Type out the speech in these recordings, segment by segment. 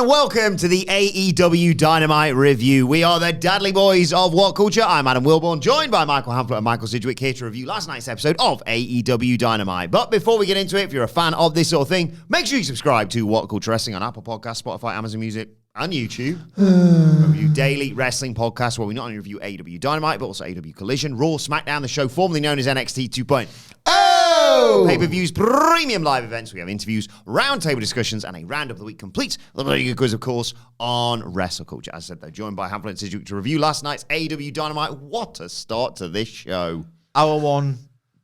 And welcome to the AEW Dynamite review. We are the Dadley Boyz of What Culture. I'm Adam Wilborn, joined by Michael Hamflett and Michael Sidgwick, here to review last night's episode of AEW Dynamite. But before we get into it, if you're a fan of this sort of thing, make sure you subscribe to What Culture Wrestling on Apple Podcasts, Spotify, Amazon Music, and YouTube. Review daily wrestling podcasts where we not only review AEW Dynamite, but also AEW Collision, Raw, SmackDown, the show formerly known as NXT 2.0. Pay-per-views, premium live events. We have interviews, roundtable discussions, and a round of the week complete. The very good quiz, of course, on Wrestle Culture. As I said, they're joined by Hamflett and Sidgwick to review last night's AEW Dynamite. What a start to this show. Hour one,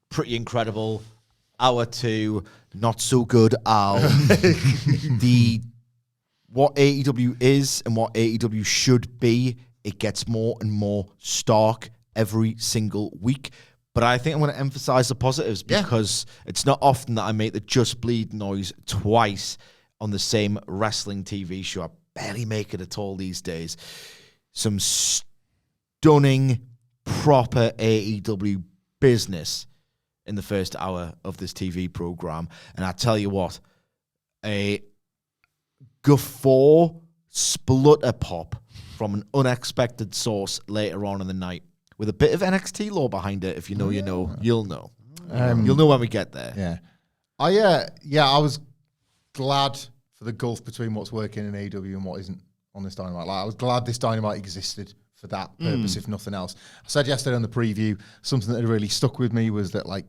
pretty incredible. Hour two, not so good. What AEW is and what AEW should be, it gets more and more stark every single week. But I think I'm going to emphasize the positives because it's not often that I make the Just Bleed noise twice on the same wrestling TV show. I barely make it at all these days. Some stunning, proper AEW business in the first hour of this TV program. And I tell you what, a guffaw splutter pop from an unexpected source later on in the night, with a bit of NXT lore behind it. If you know, you know, you'll know. You'll know when we get there. I was glad for the gulf between what's working in AEW and what isn't on this Dynamite. Like, I was glad this Dynamite existed for that purpose, if nothing else. I said yesterday on the preview, something that really stuck with me was that, like,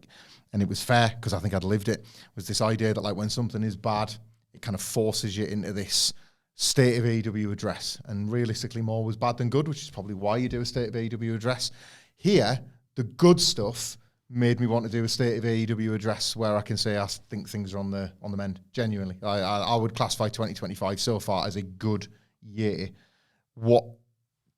and it was fair because I think I'd lived it, was this idea that, like, when something is bad, it kind of forces you into this State of AEW address, and realistically more was bad than good, which is probably why you do a State of AEW address. Here, the good stuff made me want to do a State of AEW address where I can say I think things are on the mend. Genuinely, I would classify 2025 so far as a good year. What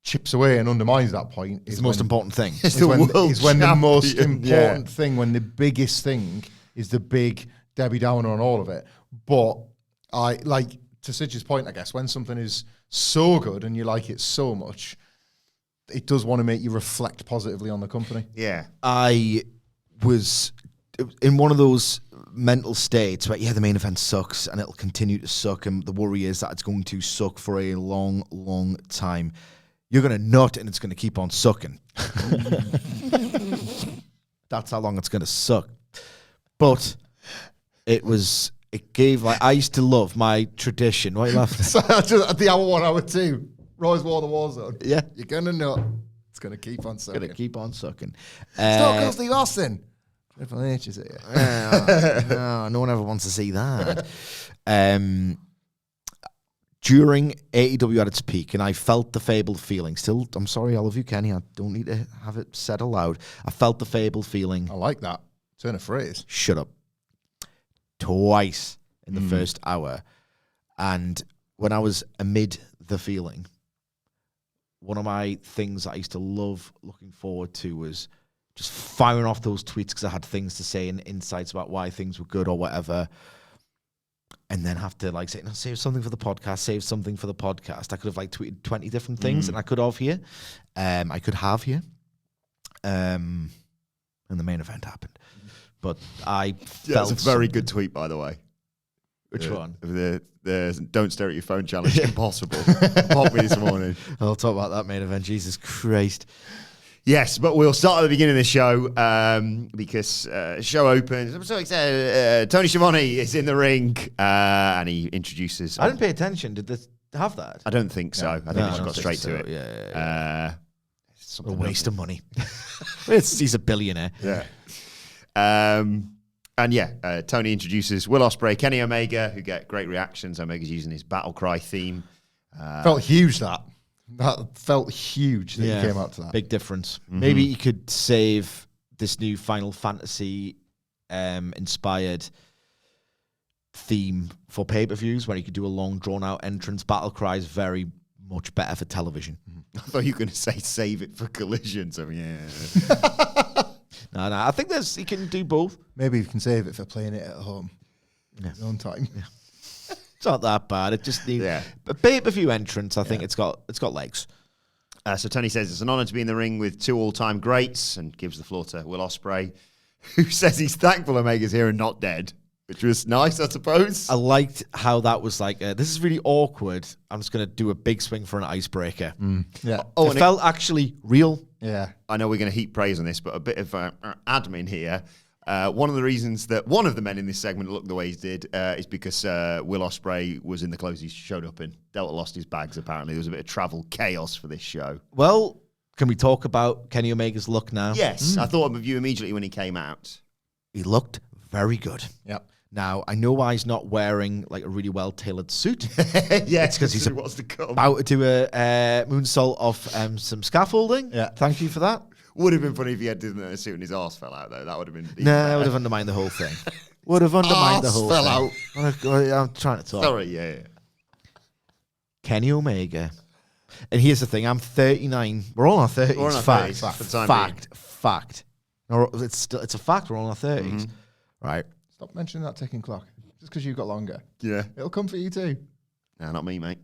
chips away and undermines that point is the most important thing. When the most important thing, when the biggest thing is the big Debbie Downer on all of it. But I like, to Sidge's point, I guess, when something is so good and you like it so much, it does want to make you reflect positively on the company. Yeah. I was in one of those mental states where, the main event sucks and it'll continue to suck, and the worry is that it's going to suck for a long, long time. You're going to nut and it's going to keep on sucking. That's how long it's going to suck. But it gave, like, I used to love my tradition. Why are you laughing? So just at the hour 1, hour 2, Roy's War, the Warzone. Yeah. You're going to know. It's going to keep on sucking. Going to keep on sucking. Stop Cold Steve Austin. Triple H is it? No one ever wants to see that. During AEW at its peak, and I felt the fabled feeling. Still, I'm sorry, I love you, Kenny. I don't need to have it said aloud. I felt the fabled feeling. I like that. Turn a phrase. Shut up. Twice in the first hour. And when I was amid the feeling, one of my things that I used to love looking forward to was just firing off those tweets because I had things to say and insights about why things were good or whatever. And then have to, like, say, no, save something for the podcast, save something for the podcast. I could have, like, tweeted 20 different things, and I could have here. I could have here. And the main event happened. But I felt... That's a very good tweet, by the way. Which one? The don't stare at your phone challenge. Impossible. Popped me this morning. I'll talk about that main event. Jesus Christ. Yes, but we'll start at the beginning of the show because show opens. I'm so excited. Tony Schiavone is in the ring and he introduces... I didn't pay attention. Did this have that? I don't think so. I think they just got straight to it. Yeah. Something a waste of money. He's a billionaire. Yeah. Tony introduces Will Ospreay, Kenny Omega, who get great reactions. Omega's using his battle cry theme. Felt huge, that. That felt huge that he came out to that. Big difference. Mm-hmm. Maybe he could save this new Final Fantasy inspired theme for pay-per-views where he could do a long, drawn-out entrance. Battle cry is very much better for television. I thought you were going to say save it for collisions. I mean, No, I think he can do both. Maybe you can save it for playing it at home. His own time. Yeah. It's not that bad. It just needs a pay-per-view entrance. I think it's got legs. So Tony says it's an honor to be in the ring with two all-time greats and gives the floor to Will Ospreay, who says he's thankful Omega's here and not dead. which was nice, I suppose. I liked how that was like, this is really awkward. I'm just going to do a big swing for an icebreaker. Yeah. It felt actually real. Yeah. I know we're going to heap praise on this, but a bit of admin here. One of the reasons that one of the men in this segment looked the way he did is because Will Ospreay was in the clothes he showed up in. Delta lost his bags, apparently. There was a bit of travel chaos for this show. Well, can we talk about Kenny Omega's look now? Yes, I thought of you immediately when he came out. He looked very good. Yep. Now, I know why he's not wearing like a really well-tailored suit. Yeah, it's because he's what's to come. about to do a moonsault off some scaffolding. Yeah. Thank you for that. Would have been funny if he had a suit and his arse fell out, though. That would have been... No, it would have undermined the whole thing. Would have undermined the whole fell thing. I'm trying to talk. Sorry, yeah. Kenny Omega. And here's the thing. I'm 39. We're all in our 30s. We're in our fact. 30s for the time Fact. No, it's a fact. We're all in our 30s. Right. Stop mentioning that ticking clock. Just because you've got longer. Yeah. It'll come for you too. No, not me, mate.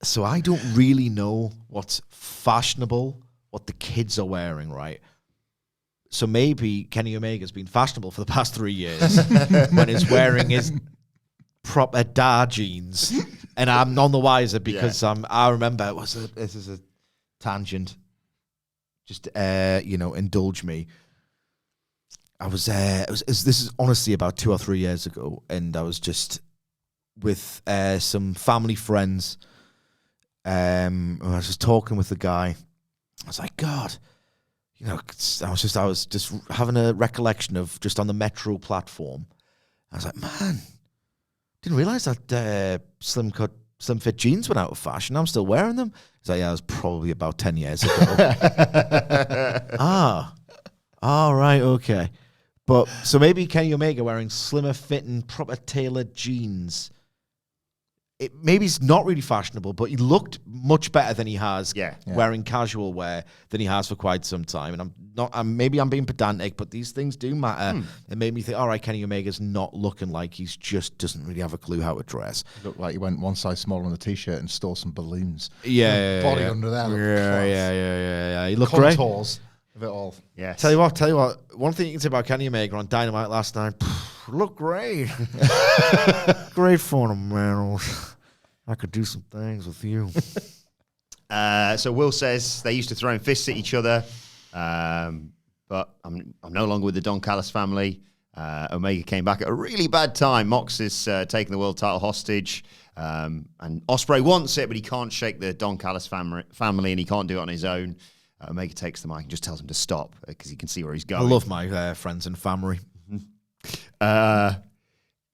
So I don't really know what's fashionable, what the kids are wearing, right? So maybe Kenny Omega's been fashionable for the past 3 years when he's wearing his proper dad jeans, and I'm none the wiser because I remember this is a tangent. Just indulge me. I was this is honestly about 2 or 3 years ago, and I was just with some family friends. I was just talking with the guy. I was like, God, I was just having a recollection of just on the metro platform. I was like, man, didn't realize that slim fit jeans went out of fashion. I'm still wearing them. He's like, yeah, it was probably about 10 years ago. Right, okay. But so maybe Kenny Omega wearing slimmer fitting, proper tailored jeans. Maybe it's not really fashionable, but he looked much better than he has wearing casual wear than he has for quite some time. And maybe I'm being pedantic, but these things do matter. It made me think, all right, Kenny Omega's not looking like he's just doesn't really have a clue how to dress. Looked like he went one size smaller on the t-shirt and stole some balloons. Body under there. Yeah. He looked Contours of it all. Yes. Tell you what. One thing you can say about Kenny Omega on Dynamite last night, looked great. Great for him, man. I could do some things with you. So Will says they used to throw fists at each other, but I'm no longer with the Don Callis family. Omega came back at a really bad time. Mox is taking the world title hostage, and Ospreay wants it, but he can't shake the Don Callis family, and he can't do it on his own. Omega takes the mic and just tells him to stop because he can see where he's going. I love my friends and family.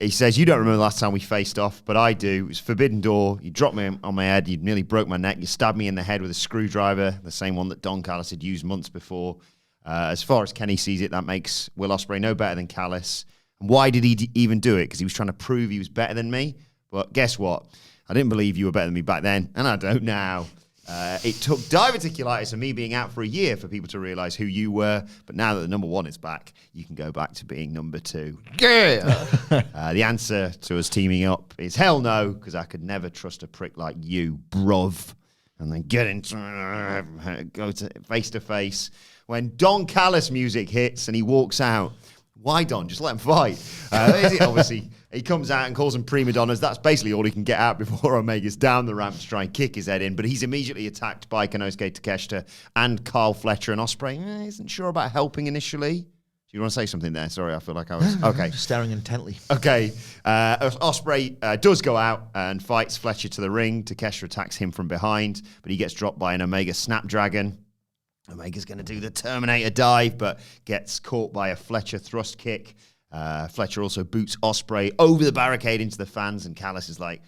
He says, you don't remember the last time we faced off, but I do. It was Forbidden Door. You dropped me on my head. You nearly broke my neck. You stabbed me in the head with a screwdriver, the same one that Don Callis had used months before. As far as Kenny sees it, that makes Will Ospreay no better than Callis. And why did he even do it? Because he was trying to prove he was better than me. But guess what? I didn't believe you were better than me back then, and I don't now. It took diverticulitis and me being out for a year for people to realize who you were. But now that the number one is back, you can go back to being number two. Yeah. The answer to us teaming up is hell no, because I could never trust a prick like you, bruv. And then go to face to face. When Don Callis music hits and he walks out, why Don? Just let him fight. Obviously, he comes out and calls them prima donnas. That's basically all he can get out before Omega's down the ramp to try and kick his head in. But he's immediately attacked by Konosuke Takeshita and Carl Fletcher, and Ospreay isn't sure about helping initially. Do you want to say something there? Sorry, I feel like I was... Okay. Staring intently. Okay. Ospreay does go out and fights Fletcher to the ring. Takeshita attacks him from behind, but he gets dropped by an Omega Snapdragon. Omega's going to do the Terminator dive, but gets caught by a Fletcher thrust kick. Fletcher also boots Ospreay over the barricade into the fans, and Callis is like,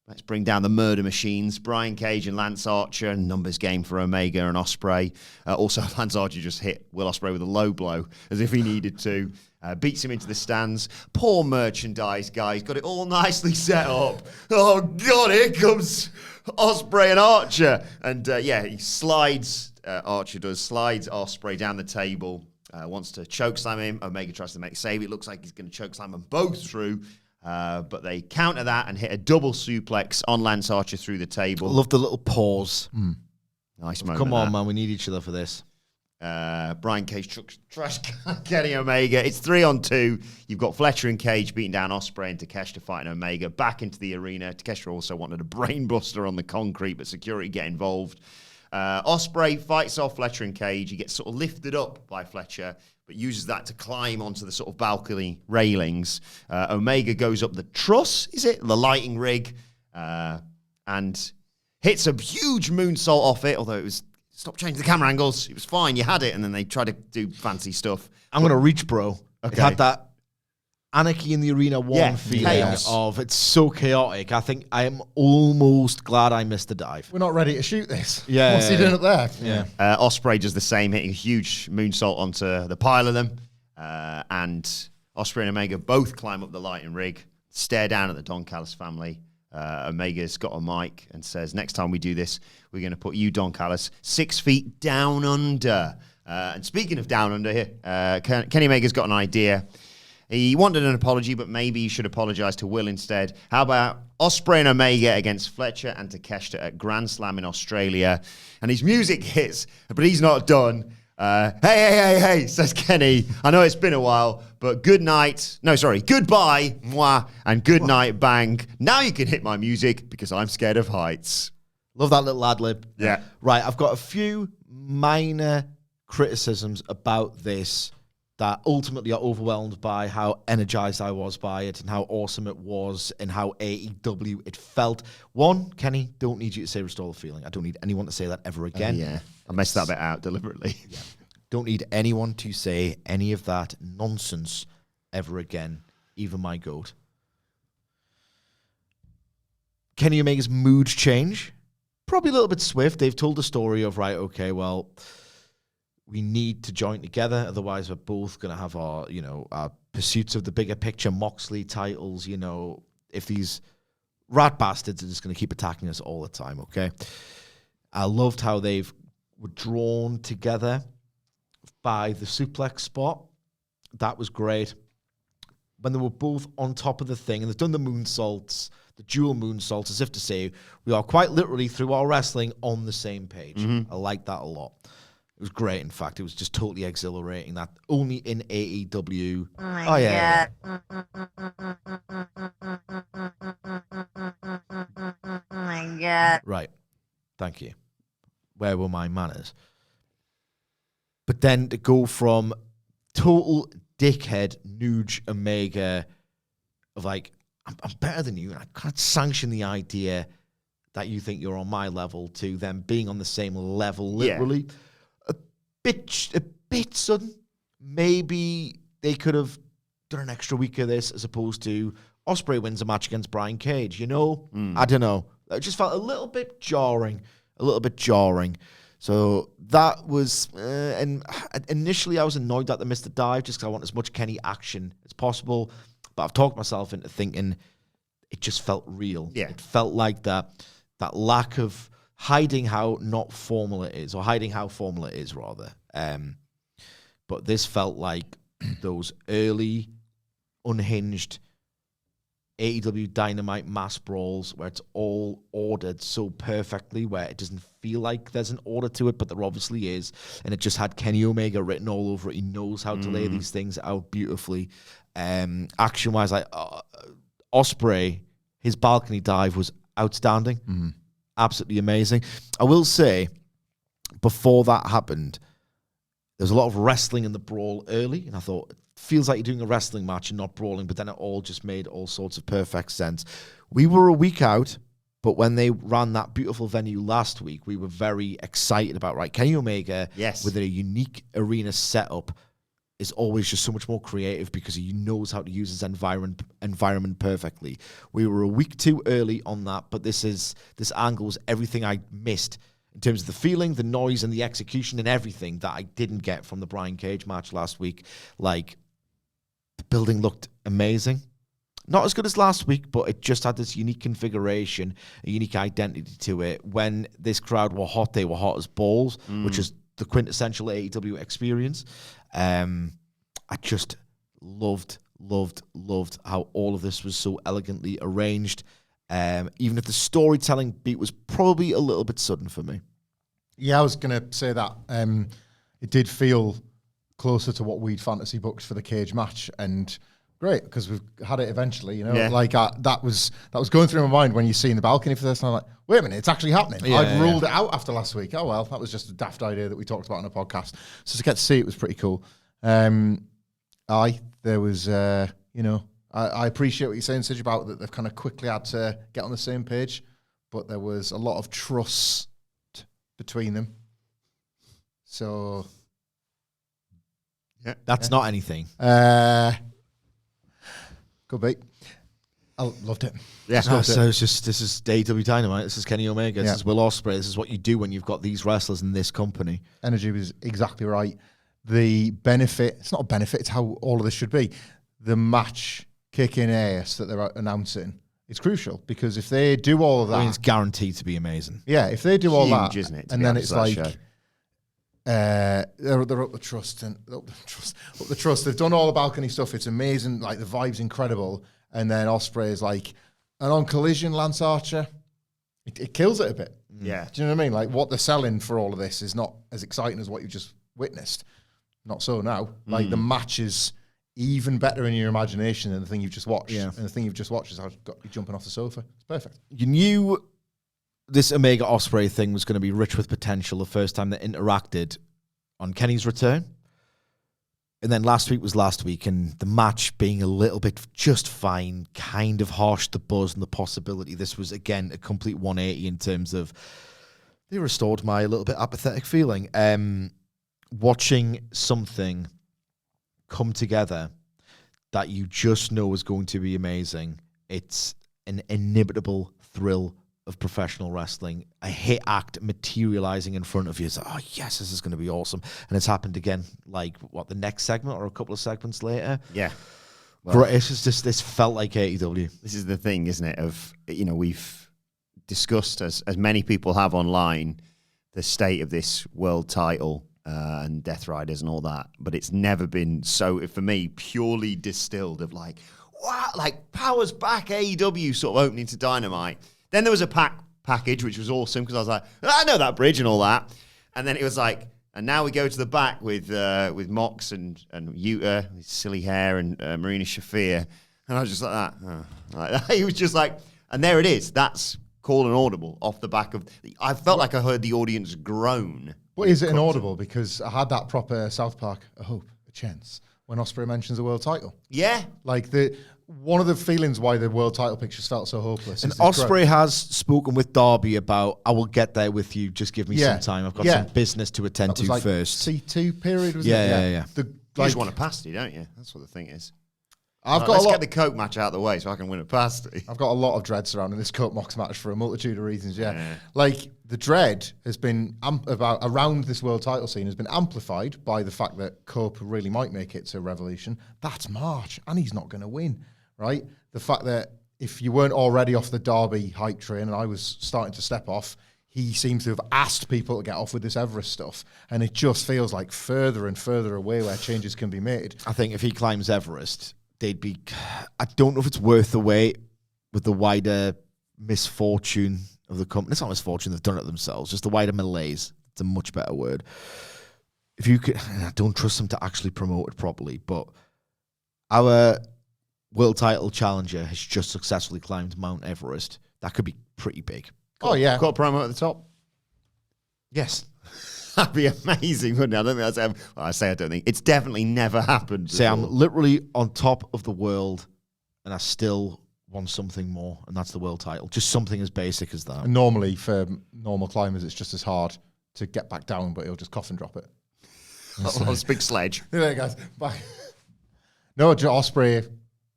let's bring down the murder machines. Brian Cage and Lance Archer, numbers game for Omega and Ospreay. Also, Lance Archer just hit Will Ospreay with a low blow, as if he needed to. Beats him into the stands. Poor merchandise guy. He's got it all nicely set up. Oh, God, here comes Ospreay and Archer. And, he slides... slides Ospreay down the table, wants to chokeslam him. Omega tries to make a save. It looks like he's going to chokeslam them both through, but they counter that and hit a double suplex on Lance Archer through the table. I love the little pause. Nice moment. Come on, man. We need each other for this. Brian Cage trash Kenny Omega. It's 3-on-2. You've got Fletcher and Cage beating down Ospreay and Takeshita fighting Omega back into the arena. Takeshita also wanted a brainbuster on the concrete, but security get involved. Ospreay fights off Fletcher and Cage. He gets sort of lifted up by Fletcher, but uses that to climb onto the sort of balcony railings. Omega goes up the truss, is it? The lighting rig, and hits a huge moonsault off it, although it was... Stop changing the camera angles. It was fine. You had it, and then they tried to do fancy stuff. I'm going to reach, bro. Okay. It had that Anarchy in the Arena 1 feeling of it's so chaotic. I think I am almost glad I missed the dive. We're not ready to shoot this. Yeah. What's he doing up there? Yeah. Ospreay does the same, hitting a huge moonsault onto the pile of them. And Ospreay and Omega both climb up the lighting rig, stare down at the Don Callis family. Omega's got a mic and says, next time we do this, we're going to put you, Don Callis, 6 feet down under. And speaking of down under here, Kenny Omega's got an idea. He wanted an apology, but maybe he should apologize to Will instead. How about Ospreay and Omega against Fletcher and Takeshita at Grand Slam in Australia? And his music hits, but he's not done. Hey, says Kenny. I know it's been a while, but goodbye, mwah, and good night, bang. Now you can hit my music because I'm scared of heights. Love that little ad lib. Yeah. Right, I've got a few minor criticisms about this that ultimately are overwhelmed by how energized I was by it and how awesome it was and how AEW it felt. One, Kenny, don't need you to say restore the feeling. I don't need anyone to say that ever again. Yeah, I messed that bit out deliberately. Yeah. Don't need anyone to say any of that nonsense ever again, even my goat. Kenny Omega's mood change, probably a little bit swift. They've told the story of, right, okay, well, we need to join together, otherwise we're both going to have our pursuits of the bigger picture, Moxley titles, if these rat bastards are just going to keep attacking us all the time, okay? I loved how were drawn together by the suplex spot. That was great. When they were both on top of the thing, and they've done the moonsaults, the dual moonsaults, as if to say, we are quite literally, through our wrestling, on the same page. Mm-hmm. I like that a lot. It was great, in fact. It was just totally exhilarating. That only in AEW. Oh yeah. Oh my God. Right. Thank you. Where were my manners? But then to go from total dickhead Nuge Omega of like, I'm better than you, and I can't sanction the idea that you think you're on my level, to them being on the same level, literally. Yeah. A bit sudden. Maybe they could have done an extra week of this as opposed to Ospreay wins a match against Brian Cage, I don't know. It just felt a little bit jarring. So that was, and initially I was annoyed that they missed the dive just because I want as much Kenny action as possible. But I've talked myself into thinking it just felt real. Yeah. It felt like that lack of hiding how not formal it is, or hiding how formal it is, rather. But this felt like those early, unhinged AEW Dynamite mass brawls where it's all ordered so perfectly, where it doesn't feel like there's an order to it, but there obviously is. And it just had Kenny Omega written all over it. He knows how to lay these things out beautifully. Action-wise, like Ospreay, his balcony dive was outstanding. Mm-hmm. Absolutely amazing. I will say, before that happened, there was a lot of wrestling in the brawl early, and I thought, it feels like you're doing a wrestling match and not brawling, but then it all just made all sorts of perfect sense. We were a week out, but when they ran that beautiful venue last week, we were very excited about, right, Kenny Omega, with a unique arena setup, is always just so much more creative because he knows how to use his environment perfectly. We were a week too early on that, but this angle was everything I missed in terms of the feeling, the noise, and the execution, and everything that I didn't get from the Brian Cage match last week. Like, the building looked amazing. Not as good as last week, but it just had this unique configuration, a unique identity to it. When this crowd were hot, they were hot as balls, which is the quintessential AEW experience. I just loved how all of this was so elegantly arranged. Even if the storytelling beat was probably a little bit sudden for me. Yeah, I was going to say that. it did feel closer to what we'd fantasy booked for the cage match, and great because we've had it eventually. That was going through my mind when you see in the balcony for this, and I'm like, wait a minute, it's actually happening. I'd ruled it out after last week. Oh well, that was just a daft idea that we talked about on a podcast. So to get to see it was pretty cool. There was I appreciate what you're saying, Sidge, about that they've kind of quickly had to get on the same page, but there was a lot of trust between them. So, That's not anything. Good beat. I loved it. Yeah. So it's just, this is AEW Dynamite. This is Kenny Omega. This is Will Ospreay. This is what you do when you've got these wrestlers in this company. Energy was exactly right. The benefit, it's not a benefit, it's how all of this should be. The match kicking ass that they're announcing, it's crucial because if they do all of that, I mean, it's guaranteed to be amazing. Yeah, if they do all that, isn't it, and then it's like they're up the trust and up the trust. They've done all the balcony stuff. It's amazing. Like the vibe's incredible. And then Ospreay is like, and on Collision, Lance Archer, it kills it a bit. Yeah, do you know what I mean? Like what they're selling for all of this is not as exciting as what you just witnessed. Not so now. Like the match is even better in your imagination than the thing you've just watched. Yeah. And the thing you've just watched is how it's got you jumping off the sofa. It's perfect. You knew this Omega Ospreay thing was going to be rich with potential the first time they interacted on Kenny's return. And then last week was last week, and the match being a little bit just fine kind of harshed the buzz and the possibility. This was, again, a complete 180 in terms of they restored my little bit apathetic feeling. Watching something come together that you just know is going to be amazing. It's an inimitable thrill of professional wrestling. A hit act materializing in front of you. It's like, oh yes, this is going to be awesome. And it's happened again, like the next segment or a couple of segments later. Yeah. Well, it's just this felt like AEW. This is the thing, isn't it? We've discussed, as many people have online, the state of this world title and Death Riders and all that, but it's never been so, for me, purely distilled of like, wow, like powers back AEW sort of opening to Dynamite. Then there was a package, which was awesome because I was like, I know that bridge and all that. And then it was like, and now we go to the back with Mox and Yuta, his silly hair, and Marina Shafir. And I was just like that. Oh. Like, he was just like, and there it is. That's call and audible off the back of, I felt like I heard the audience groan. What is it inaudible? Because I had that proper South Park, a hope, a chance, when Ospreay mentions the world title. Yeah. Like one of the feelings why the world title pictures felt so hopeless. And Ospreay has spoken with Darby about, I will get there with you, just give me some time. I've got some business to attend to like first. C2 period, wasn't it? Yeah. You just want a pasty, don't you? That's what the thing is. Let's get the Coke match out of the way so I can win a pasty. I've got a lot of dread surrounding this Coke Mox match for a multitude of reasons, Like, the dread has been around this world title scene has been amplified by the fact that Cope really might make it to Revolution. That's March, and he's not going to win, right? The fact that if you weren't already off the Derby hype train, and I was starting to step off, he seems to have asked people to get off with this Everest stuff, and it just feels like further and further away where changes can be made. I think if he climbs Everest, they'd be, I don't know if it's worth the wait with the wider misfortune of the company. It's not misfortune, they've done it themselves, just the wider malaise. It's a much better word. If you could, I don't trust them to actually promote it properly, but our world title challenger has just successfully climbed Mount Everest. That could be pretty big. Got a promo at the top. Yes. That'd be amazing, wouldn't it? I don't think that's ever. Well, I don't think. It's definitely never happened before. Say I'm literally on top of the world, and I still want something more, and that's the world title. Just something as basic as that. And normally, for normal climbers, it's just as hard to get back down, but he'll just cough and drop it. On this big sledge. There you guys. Bye. No, Ospreay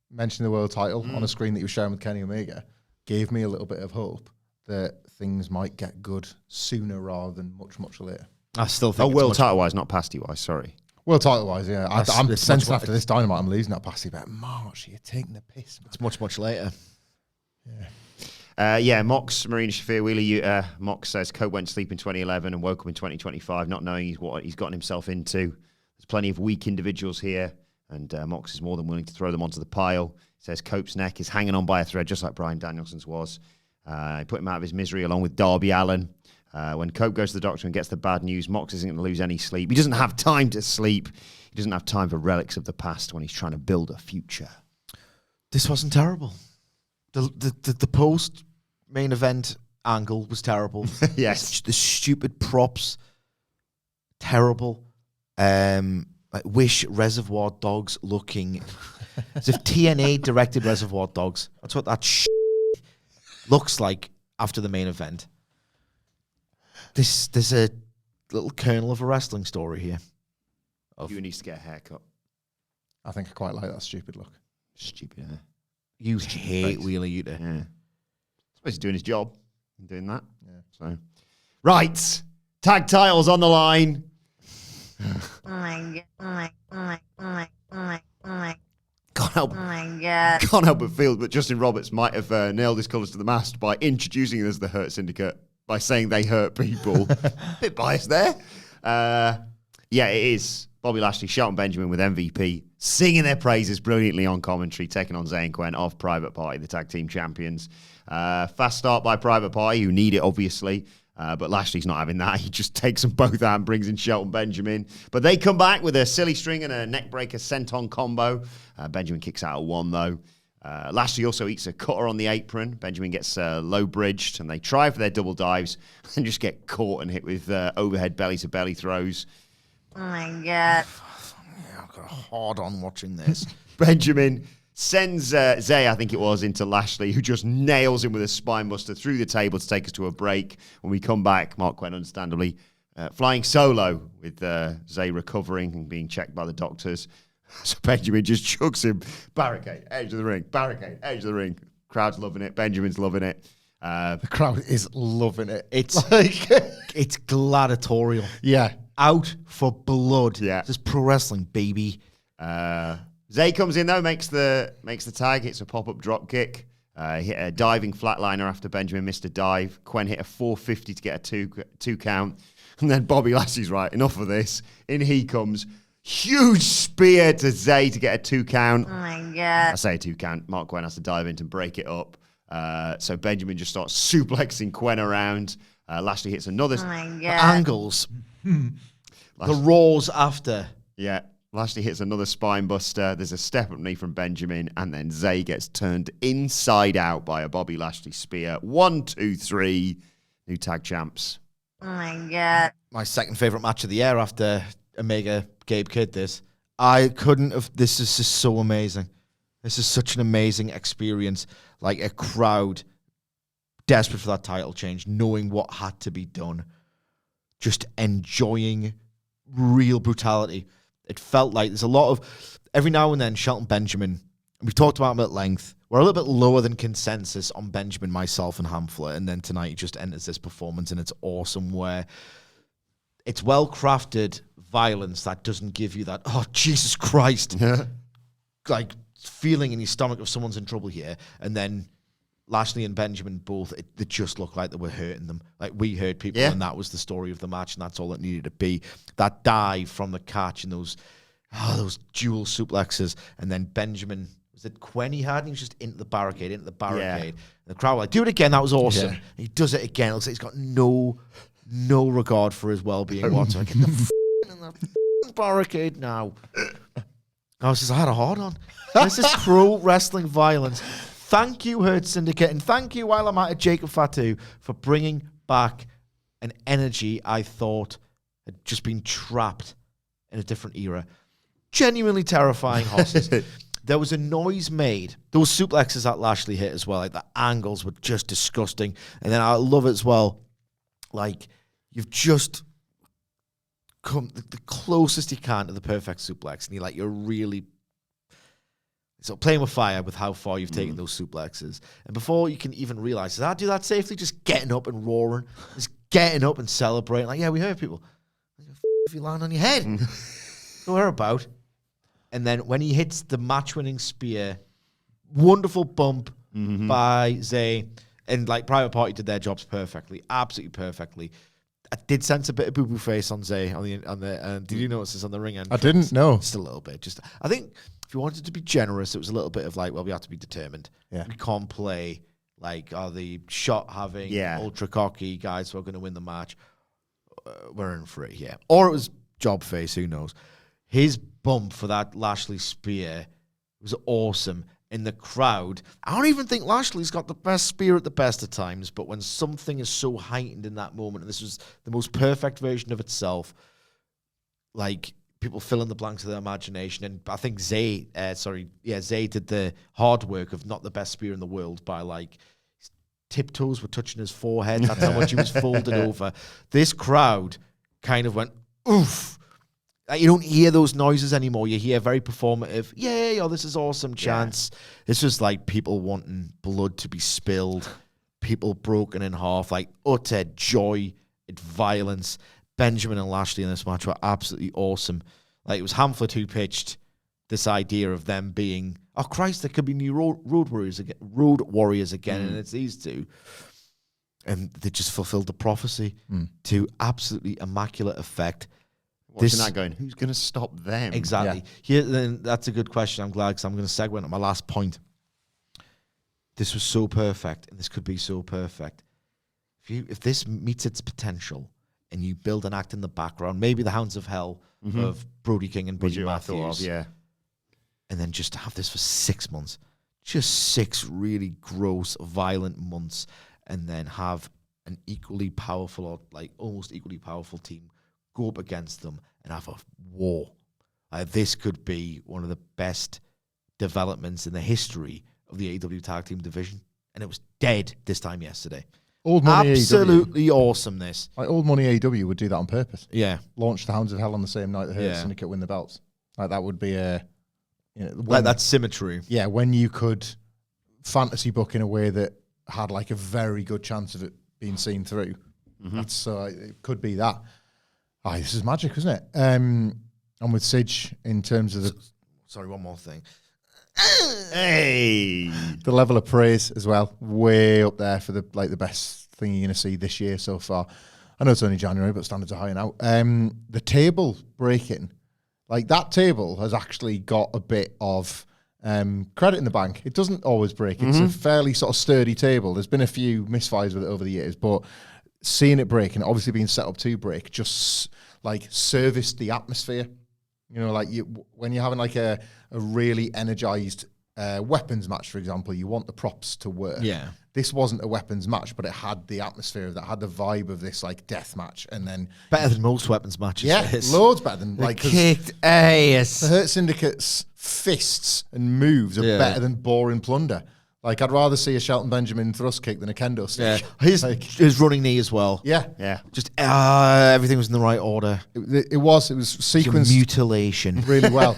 mentioning the world title on a screen that you were sharing with Kenny Omega gave me a little bit of hope that things might get good sooner rather than much, much later. I still think world title-wise, not pasty-wise, sorry. World title-wise, yeah. I'm it's sensing much after this Dynamite, I'm losing that pasty, but March, you're taking the piss, man. It's much, much later. Mox, Marina Shafir, Wheeler Yuta. Mox says Cope went to sleep in 2011 and woke up in 2025, not knowing what he's gotten himself into. There's plenty of weak individuals here, and Mox is more than willing to throw them onto the pile. He says Cope's neck is hanging on by a thread, just like Bryan Danielson's was. He put him out of his misery along with Darby Allin. When Cope goes to the doctor and gets the bad news, Mox isn't going to lose any sleep. He doesn't have time to sleep. He doesn't have time for relics of the past when he's trying to build a future. This wasn't terrible. The post main event angle was terrible. Yes. The stupid props, terrible. I wish Reservoir Dogs looking as if TNA directed Reservoir Dogs. That's what that looks like after the main event. There's a little kernel of a wrestling story here. You needs to get a haircut. I think I quite like that stupid look. Stupid hair. You hate Wheeler Yuta. Yeah. I suppose he's doing his job. Doing that. Yeah. So, right. Tag titles on the line. Oh my Can't help, god. can't help but feel that Justin Roberts might have nailed his colours to the mast by introducing it as the Hurt Syndicate, by saying they hurt people. Bit biased there. Yeah, it is. Bobby Lashley, Shelton Benjamin with MVP, singing their praises brilliantly on commentary, taking on Zayn Quen of Private Party, the tag team champions. Fast start by Private Party, who need it, obviously. But Lashley's not having that. He just takes them both out and brings in Shelton Benjamin. But they come back with a silly string and a neckbreaker senton combo. Benjamin kicks out at one, though. Lashley also eats a cutter on the apron. Benjamin gets low-bridged, and they try for their double dives and just get caught and hit with overhead belly-to-belly throws. Oh my god. Yeah, I've got a hard on watching this. Benjamin sends Zay, I think it was, into Lashley, who just nails him with a spine buster through the table to take us to a break. When we come back, Mark Quinn, understandably, flying solo with Zay recovering and being checked by the doctors. So Benjamin just chucks him. Barricade, edge of the ring. Barricade, edge of the ring. Crowd's loving it. Benjamin's loving it. The crowd is loving it. It's like, it's gladiatorial. yeah. Out for blood. Yeah. This is pro wrestling, baby. Zay comes in, though, makes the tag, hits a pop-up drop kick. Hit a diving flatliner after Benjamin missed a dive. Quen hit a 450 to get a two count. And then Bobby Lashley's right, enough of this. In he comes. Huge spear to Zay to get a 2 count. Oh my god. I say a 2 count. Mark Quen has to dive in to break it up. So Benjamin just starts suplexing Quen around. Lashley hits another. Oh my god. The angles. The roars after. Yeah. Lashley hits another spine buster. There's a step-up knee from Benjamin, and then Zay gets turned inside out by a Bobby Lashley spear. 1, 2, 3. New tag champs. Oh my god. My second favourite match of the year after Omega Gabe Kidd this. I couldn't have... This is just so amazing. This is such an amazing experience. Like a crowd desperate for that title change, knowing what had to be done. Just enjoying real brutality. It felt like there's a lot of... Every now and then, Shelton Benjamin, we've talked about him at length, we're a little bit lower than consensus on Benjamin, myself, and Hamflet, and then tonight he just enters this performance, and it's awesome, where it's well-crafted violence that doesn't give you that, oh, Jesus Christ, like, feeling in your stomach of someone's in trouble here, and then Lashley and Benjamin both, they just looked like they were hurting them. Like, we hurt people, and that was the story of the match, and that's all it needed to be. That dive from the catch and those dual suplexes, and then Benjamin, was it Quen he had? And he was just into the barricade. And the crowd were like, do it again, that was awesome. And he does it again. It looks like he's got no regard for his well-being whatsoever. Get the in the barricade now. I had a hard on. This is pro wrestling violence. Thank you, Hurt Syndicate, and thank you, while I'm at it, Jacob Fatu, for bringing back an energy I thought had just been trapped in a different era. Genuinely terrifying horses. There was a noise made. Those suplexes that Lashley hit as well, like the angles were just disgusting. And then I love it as well, like you've just come the closest you can to the perfect suplex, and you're really playing with fire with how far you've taken those suplexes. And before you can even realize, did I do that safely? Just getting up and roaring, just getting up and celebrating. Like, yeah, we hurt people. If you land on your head, so we're about. And then when he hits the match-winning spear, wonderful bump by Zay, and like Private Party did their jobs perfectly, absolutely perfectly. I did sense a bit of boo-boo face on Zay on the. Did you notice this on the ring end? I didn't know. Just a little bit. Just I think if you wanted to be generous, it was a little bit of like, well, we have to be determined. Yeah. We can't play Like, are the shot-having, ultra-cocky guys who are going to win the match? We're in for it, yeah. Or it was job face, who knows. His bump for that Lashley spear was awesome. In the crowd, I don't even think Lashley's got the best spear at the best of times, but when something is so heightened in that moment, and this was the most perfect version of itself, like, people fill in the blanks of their imagination, and I think Zay did the hard work of not the best spear in the world by, like, his tiptoes were touching his forehead. That's how much he was folded over. This crowd kind of went, oof. Like, you don't hear those noises anymore. You hear very performative, yay, oh, this is awesome chants. Yeah. It's just like people wanting blood to be spilled, people broken in half, like utter joy and violence. Benjamin and Lashley in this match were absolutely awesome. Like, it was Hamflett who pitched this idea of them being, oh Christ, there could be new road warriors again, and it's these two. And they just fulfilled the prophecy to absolutely immaculate effect. Watching that going, who's going to stop them? Exactly. Yeah. Then that's a good question. I'm glad, because I'm going to segue into my last point. This was so perfect, and this could be so perfect. If this meets its potential, and you build an act in the background, maybe the Hounds of Hell of Brody King and Buddy Matthews, and then just have this for 6 months, just 6 really gross, violent months, and then have an equally powerful, or like almost equally powerful team go up against them and have a war. This could be one of the best developments in the history of the AEW tag team division, and it was dead this time yesterday. Old money Absolutely awesome, this. Like, old money AEW would do that on purpose. Yeah. Launch the Hounds of Hell on the same night the Hurt Syndicate win the belts. Like, that would be like, that's symmetry. Yeah, when you could fantasy book in a way that had, like, a very good chance of it being seen through. That's it could be that. This is magic, isn't it? And with Sidge, in terms of the... Sorry, one more thing. Hey! The level of praise as well, way up there for the best thing you're going to see this year so far. I know it's only January, but standards are high now. The table breaking, like, that table has actually got a bit of credit in the bank. It doesn't always break. It's a fairly sort of sturdy table. There's been a few misfires with it over the years, but seeing it break, and obviously being set up to break, just like serviced the atmosphere. You know, like, when you're having like a really energized weapons match, for example, you want the props to work. Yeah. This wasn't a weapons match, but it had the atmosphere of that, had the vibe of this like death match, and then better than most weapons matches. Yeah, loads better than like kicked ass. The Hurt Syndicate's fists and moves are better than boring plunder. Like, I'd rather see a Shelton Benjamin thrust kick than a kendo stick. Yeah. His running knee as well. Yeah. Just everything was in the right order. It was sequenced mutilation really well.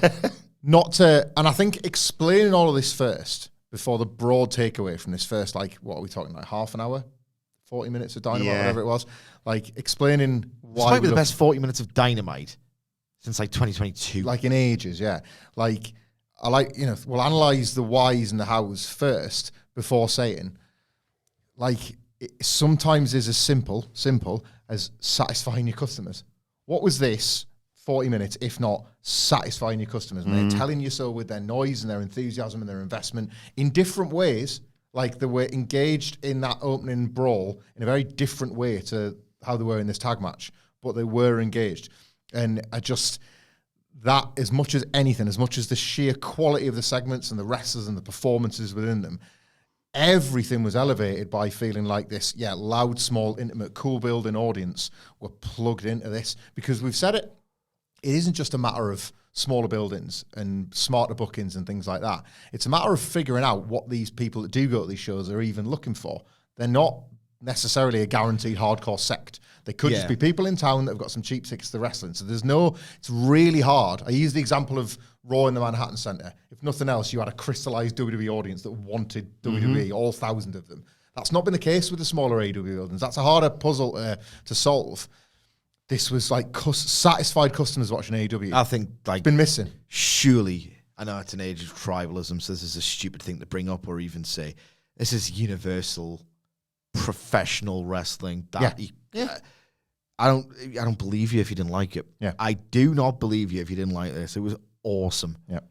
And I think explaining all of this first, before the broad takeaway from this first, like, what are we talking, like half an hour? 40 minutes of Dynamite, whatever it was. Like, explaining why. This might be the best 40 minutes of Dynamite since, like, 2022. Like, in ages, yeah. Like, we'll analyse the whys and the hows first before saying, like, it sometimes is as simple as satisfying your customers. What was this 40 minutes, if not satisfying your customers? And they're telling you so with their noise and their enthusiasm and their investment in different ways. Like, they were engaged in that opening brawl in a very different way to how they were in this tag match, but they were engaged. And that, as much as anything, as much as the sheer quality of the segments and the wrestlers and the performances within them, everything was elevated by feeling like this, loud, small, intimate, cool building audience were plugged into this. Because we've said it isn't just a matter of smaller buildings and smarter bookings and things like that. It's a matter of figuring out what these people that do go to these shows are even looking for. They're not necessarily a guaranteed hardcore sect. They could just be people in town that have got some cheap tickets to wrestling. So it's really hard. I use the example of Raw in the Manhattan Center. If nothing else, you had a crystallized WWE audience that wanted WWE, all 1,000 of them. That's not been the case with the smaller AEW buildings. That's a harder puzzle to solve. This was like satisfied customers watching AEW. I think, like, it's been missing. Surely, I know it's an age of tribalism, so this is a stupid thing to bring up or even say. This is universal professional wrestling. I don't believe you if you didn't like it. Yeah. I do not believe you if you didn't like this. It was awesome. Yeah.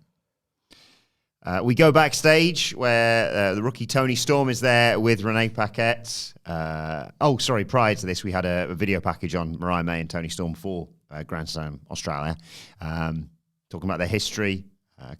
We go backstage where the rookie Tony Storm is there with Renee Paquette. Prior to this, we had a video package on Mariah May and Tony Storm for Grand Slam Australia, talking about their history.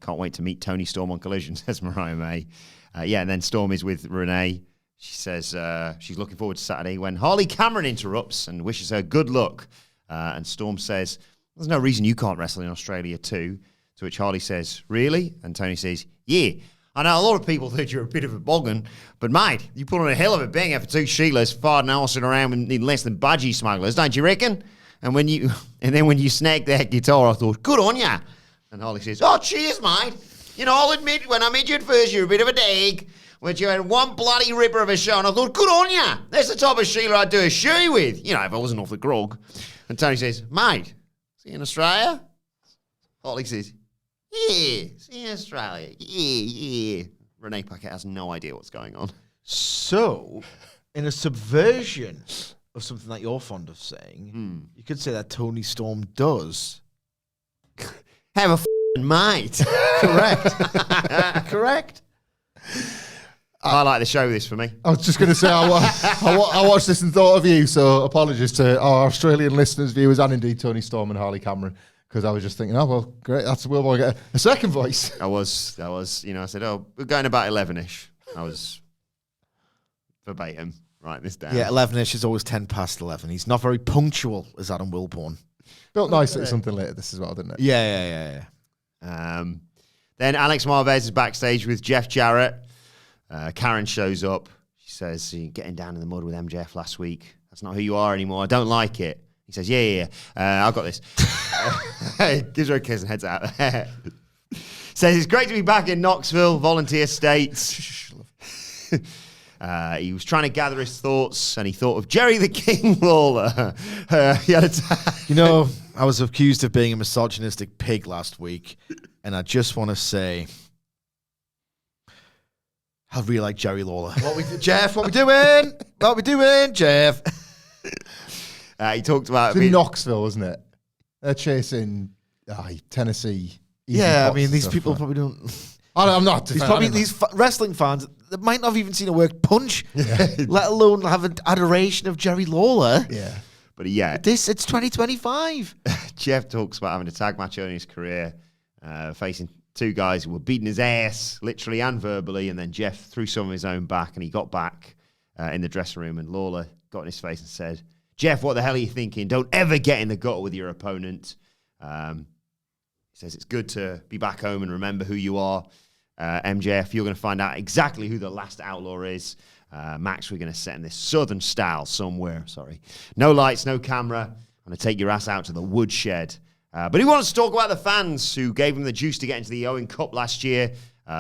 Can't wait to meet Tony Storm on Collision, says Mariah May. And then Storm is with Renee. She says she's looking forward to Saturday when Harley Cameron interrupts and wishes her good luck. And Storm says, there's no reason you can't wrestle in Australia too. To which Harley says, really? And Tony says, yeah. I know a lot of people think you're a bit of a boggin, but mate, you put on a hell of a banger for two Sheilas farting arsing around in less than budgie smugglers, don't you reckon? And then when you snagged that guitar, I thought, good on ya. And Harley says, oh, cheers, mate. You know, I'll admit, when I met you at first, you were a bit of a dag, but you had one bloody ripper of a show, and I thought, good on ya. That's the type of Sheila I'd do a shoe with, you know, if I wasn't off the grog. And Tony says, mate, see you in Australia? Harley says, yeah, see you in Australia. Yeah. Renee Paquette has no idea what's going on. So, in a subversion of something that you're fond of saying, you could say that Tony Storm does have a f***ing mate. Correct. Correct. I like the show this for me. I was just going to say, I watched this and thought of you, so apologies to our Australian listeners, viewers, and indeed Tony Storm and Harley Cameron, because I was just thinking, oh, well, great, that's Will Boy get a second voice. I was, I said, oh, we're going about 11-ish. I was verbatim writing this down. Yeah, 11-ish is always 10 past 11. He's not very punctual as Adam Wilborn. Built nicely something later this as well, didn't it? Yeah. Then Alex Marvez is backstage with Jeff Jarrett. Karen shows up. She says, you're getting down in the mud with MJF last week. That's not who you are anymore. I don't like it. He says, yeah. I've got this. Gives her a kiss and heads out. Says, it's great to be back in Knoxville, volunteer states. He was trying to gather his thoughts, and he thought of Jerry the King Lawler. He had You know, I was accused of being a misogynistic pig last week, and I just want to say, I really like Jerry Lawler. Jeff, what we doing? What we doing, Jeff? He talked about It's in Knoxville, isn't it? They're chasing Tennessee. Yeah, I mean, these people probably don't... I'm not. These wrestling fans that might not have even seen a worked punch, let alone have an adoration of Jerry Lawler. Yeah. But yeah. It's 2025. Jeff talks about having a tag match early in his career, facing two guys who were beating his ass, literally and verbally, and then Jeff threw some of his own back, and he got back in the dressing room, and Lawler got in his face and said, Jeff, what the hell are you thinking? Don't ever get in the gutter with your opponent. He says it's good to be back home and remember who you are. MJF, you're going to find out exactly who the last outlaw is. Max, we're going to set in this southern style somewhere. Sorry. No lights, no camera. I'm going to take your ass out to the woodshed. But he wants to talk about the fans who gave him the juice to get into the Owen Cup last year.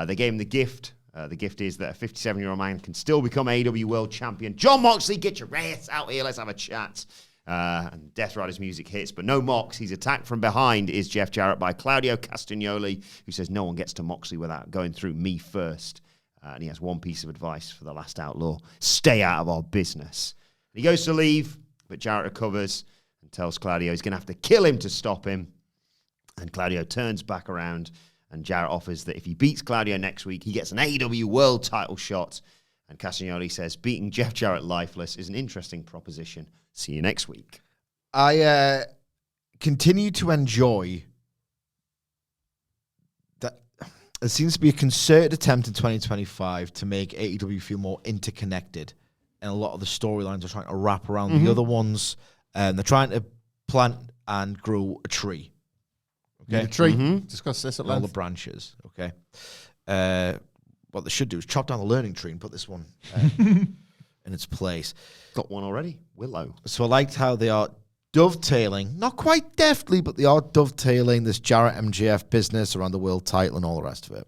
They gave him the gift. The gift is that a 57-year-old man can still become AEW World Champion. John Moxley, get your ass out here. Let's have a chat. And Death Rider's music hits, but no Mox. He's attacked from behind, is Jeff Jarrett, by Claudio Castagnoli, who says no one gets to Moxley without going through me first. And he has one piece of advice for the last outlaw. Stay out of our business. He goes to leave, but Jarrett recovers and tells Claudio he's going to have to kill him to stop him. And Claudio turns back around, and Jarrett offers that if he beats Claudio next week, he gets an AEW World title shot. And Castagnoli says beating Jeff Jarrett lifeless is an interesting proposition. See you next week. I continue to enjoy that. There seems to be a concerted attempt in 2025 to make AEW feel more interconnected. And a lot of the storylines are trying to wrap around the other ones. And they're trying to plant and grow a tree. Okay? The tree. Discuss this at all the length. branches. Okay. What they should do is chop down the learning tree and put this one in its place. Got one already. Willow. So I liked how they are dovetailing, not quite deftly, but they are dovetailing this Jarrett MJF business around the world title and all the rest of it.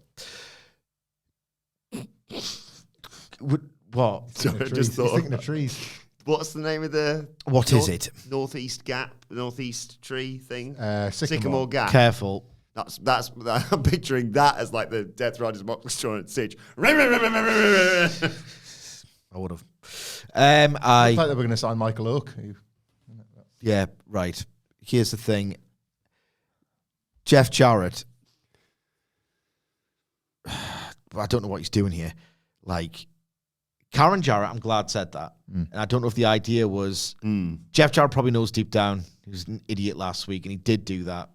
What? Sorry, I just thought. Thinking of trees. What's the name of the... What is it? Northeast Gap, Northeast Tree thing? Sycamore Gap. Careful. That's I'm picturing that as like the Death Riders Moxley Strong Siege. I would have. I thought they were going to sign Michael Oak. Yeah, right. Here's the thing. Jeff Jarrett. I don't know what he's doing here. Like, Karen Jarrett, I'm glad said that. And I don't know if the idea was Jeff Jarrett probably knows deep down he was an idiot last week, and he did do that.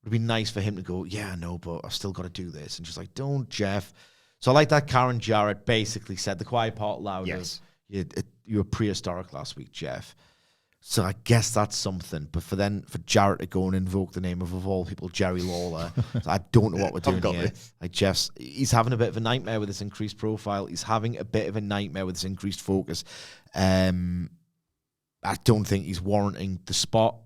It would be nice for him to go, yeah, I know, but I've still got to do this. And just like, don't, Jeff. So I like that Karen Jarrett basically said the quiet part loud. Yes. You were prehistoric last week, Jeff. So I guess that's something. But for Jarrett to go and invoke the name of all people, Jerry Lawler, so I don't know what we're doing here. This. Like he's having a bit of a nightmare with this increased profile. He's having a bit of a nightmare with this increased focus. I don't think he's warranting the spot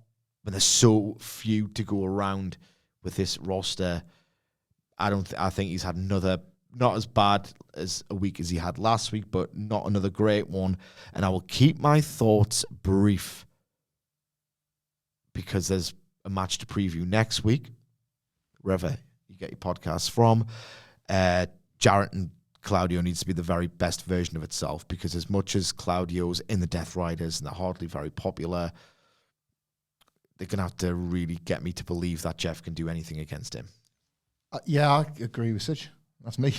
when there's so few to go around with this roster. I think he's had another, not as bad as a week as he had last week, but not another great one. And I will keep my thoughts brief because there's a match to preview next week, wherever you get your podcasts from. Jarrett and Claudio needs to be the very best version of itself, because as much as Claudio's in the Death Riders and they're hardly very popular, they're going to have to really get me to believe that Jeff can do anything against him. Yeah, I agree with Sidge. That's me.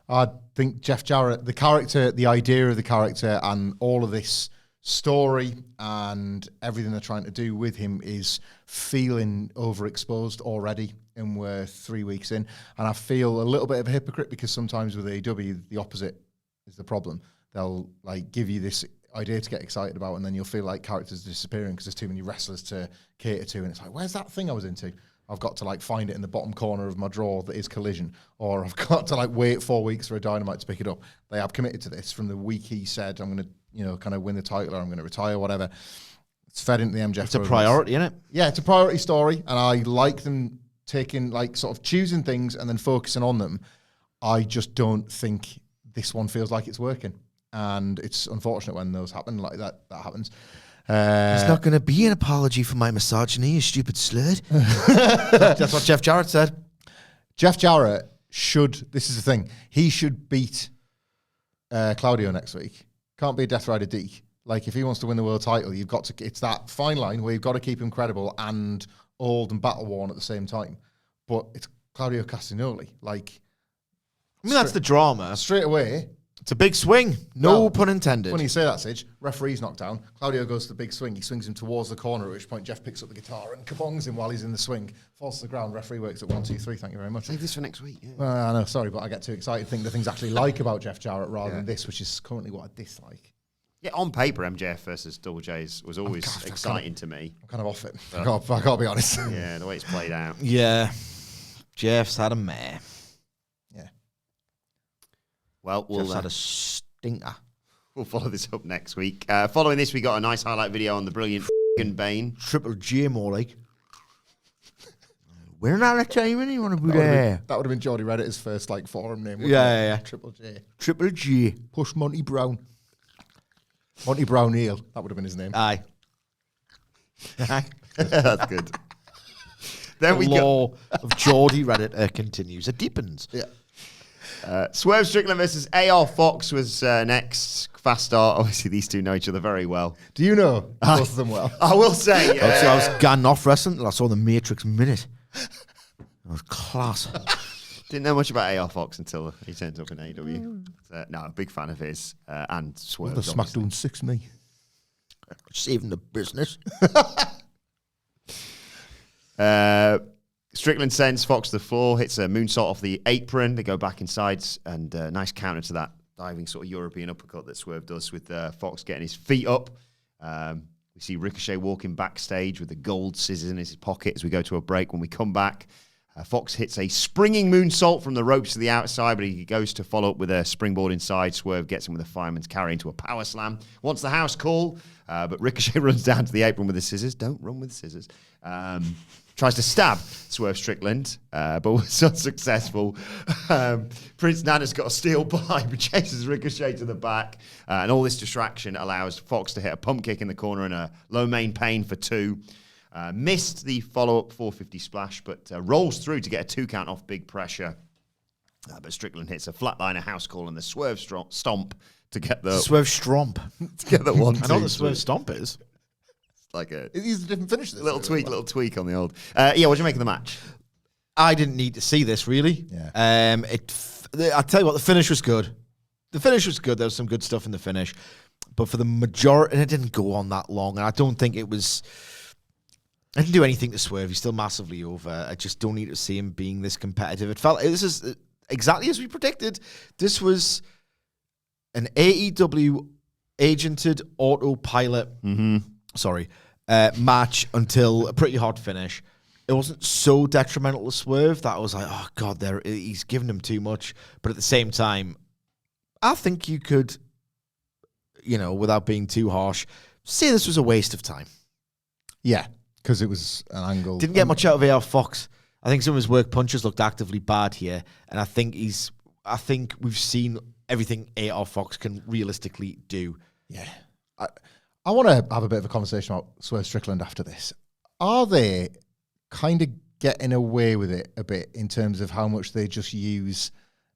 I think Jeff Jarrett, the character, the idea of the character, and all of this story and everything they're trying to do with him is feeling overexposed already, and we're 3 weeks in. And I feel a little bit of a hypocrite, because sometimes with AEW, the opposite is the problem. They'll like give you this idea to get excited about, and then you'll feel like characters are disappearing because there's too many wrestlers to cater to, and it's like, where's that thing I was into? I've got to like find it in the bottom corner of my drawer that is Collision, or I've got to like wait 4 weeks for a Dynamite to pick it up. They have committed to this from the week he said, I'm going to, kind of win the title, or I'm going to retire, whatever. It's fed into the MJF. It's a priority, isn't it? Yeah, it's a priority story, and I like them taking, like, sort of choosing things and then focusing on them. I just don't think this one feels like it's working, and it's unfortunate when those happen, like that happens. There's not going to be an apology for my misogyny, you stupid slut. That's what Jeff Jarrett said. Jeff Jarrett should, this is the thing, he should beat Claudio next week. Can't be a Death Rider D. Like, if he wants to win the world title, you've got to, it's that fine line where you've got to keep him credible and old and battle worn at the same time. But it's Claudio Castagnoli. Like, I mean, that's the drama. straight away. It's a big swing. No pun intended. When you say that, Sidge, referee's knocked down. Claudio goes to the big swing. He swings him towards the corner, at which point Jeff picks up the guitar and kabongs him while he's in the swing. Falls to the ground. Referee works at 1, 2, 3. Thank you very much. Save this for next week. Yeah. I know, sorry, but I get too excited. Think the things I actually like about Jeff Jarrett rather than this, which is currently what I dislike. Yeah, on paper, MJF versus Double J's was always exciting to me. I'm kind of off it. I can't be honest. Yeah, the way it's played out. Yeah. Jeff's had a mare. Yeah. Well, Jeff's had a stinker. We'll follow this up next week. Following this, we got a nice highlight video on the brilliant Bane. Triple J more like. We're not a time and you want to be That there. would have been Geordie Reddit's first like forum name. Yeah. Triple J. Triple G. Push Monty Brown. Monty Brown Neal. That would have been his name. Aye. That's good. Then The law of Geordie Reddit continues. It deepens. Yeah. Swerve Strickland versus AR Fox was next. Fast start. Obviously, these two know each other very well. Do you know both of them well? I will say. I was gone off wrestling till I saw the Matrix Minute. That was class. Didn't know much about AR Fox until he turns up in AEW. No, a big fan of his and Swerve. The SmackDown 6 me. Saving the business. Strickland sends Fox to the floor, hits a moonsault off the apron. They go back inside, and nice counter to that diving sort of European uppercut that Swerve does with Fox getting his feet up. We see Ricochet walking backstage with the gold scissors in his pocket as we go to a break. When we come back, Fox hits a springing moonsault from the ropes to the outside, but he goes to follow up with a springboard inside. Swerve gets him with a fireman's carry into a power slam. Wants the house call, but Ricochet runs down to the apron with the scissors. Don't run with the scissors. Tries to stab Swerve Strickland, but was unsuccessful. Prince Nana's got a steel pipe and chases Ricochet to the back. And all this distraction allows Fox to hit a pump kick in the corner and a low main pain for 2. Missed the follow-up 450 splash, but rolls through to get a 2 count off big pressure. But Strickland hits a flatliner house call and the Swerve stomp to get the... Swerve Stromp. to get the 1, 2, I know what the Swerve Stomp is. Like a He's a different finish. little tweak on the old. Yeah, what do you make of the match? I didn't need to see this, really. Yeah. I tell you what, the finish was good. The finish was good. There was some good stuff in the finish. But for the majority, and it didn't go on that long, and I don't think it was... I didn't do anything to Swerve. He's still massively over. I just don't need to see him being this competitive. This is exactly as we predicted. This was an AEW agented autopilot match until a pretty hard finish. It wasn't so detrimental to Swerve that I was like, oh, God, he's giving him too much. But at the same time, I think you could, without being too harsh, say this was a waste of time. Yeah, because it was an angle. Didn't get much out of AR Fox. I think some of his work punches looked actively bad here. And I think we've seen everything AR Fox can realistically do. Yeah. I want to have a bit of a conversation about Swerve Strickland after this. Are they kind of getting away with it a bit in terms of how much they just use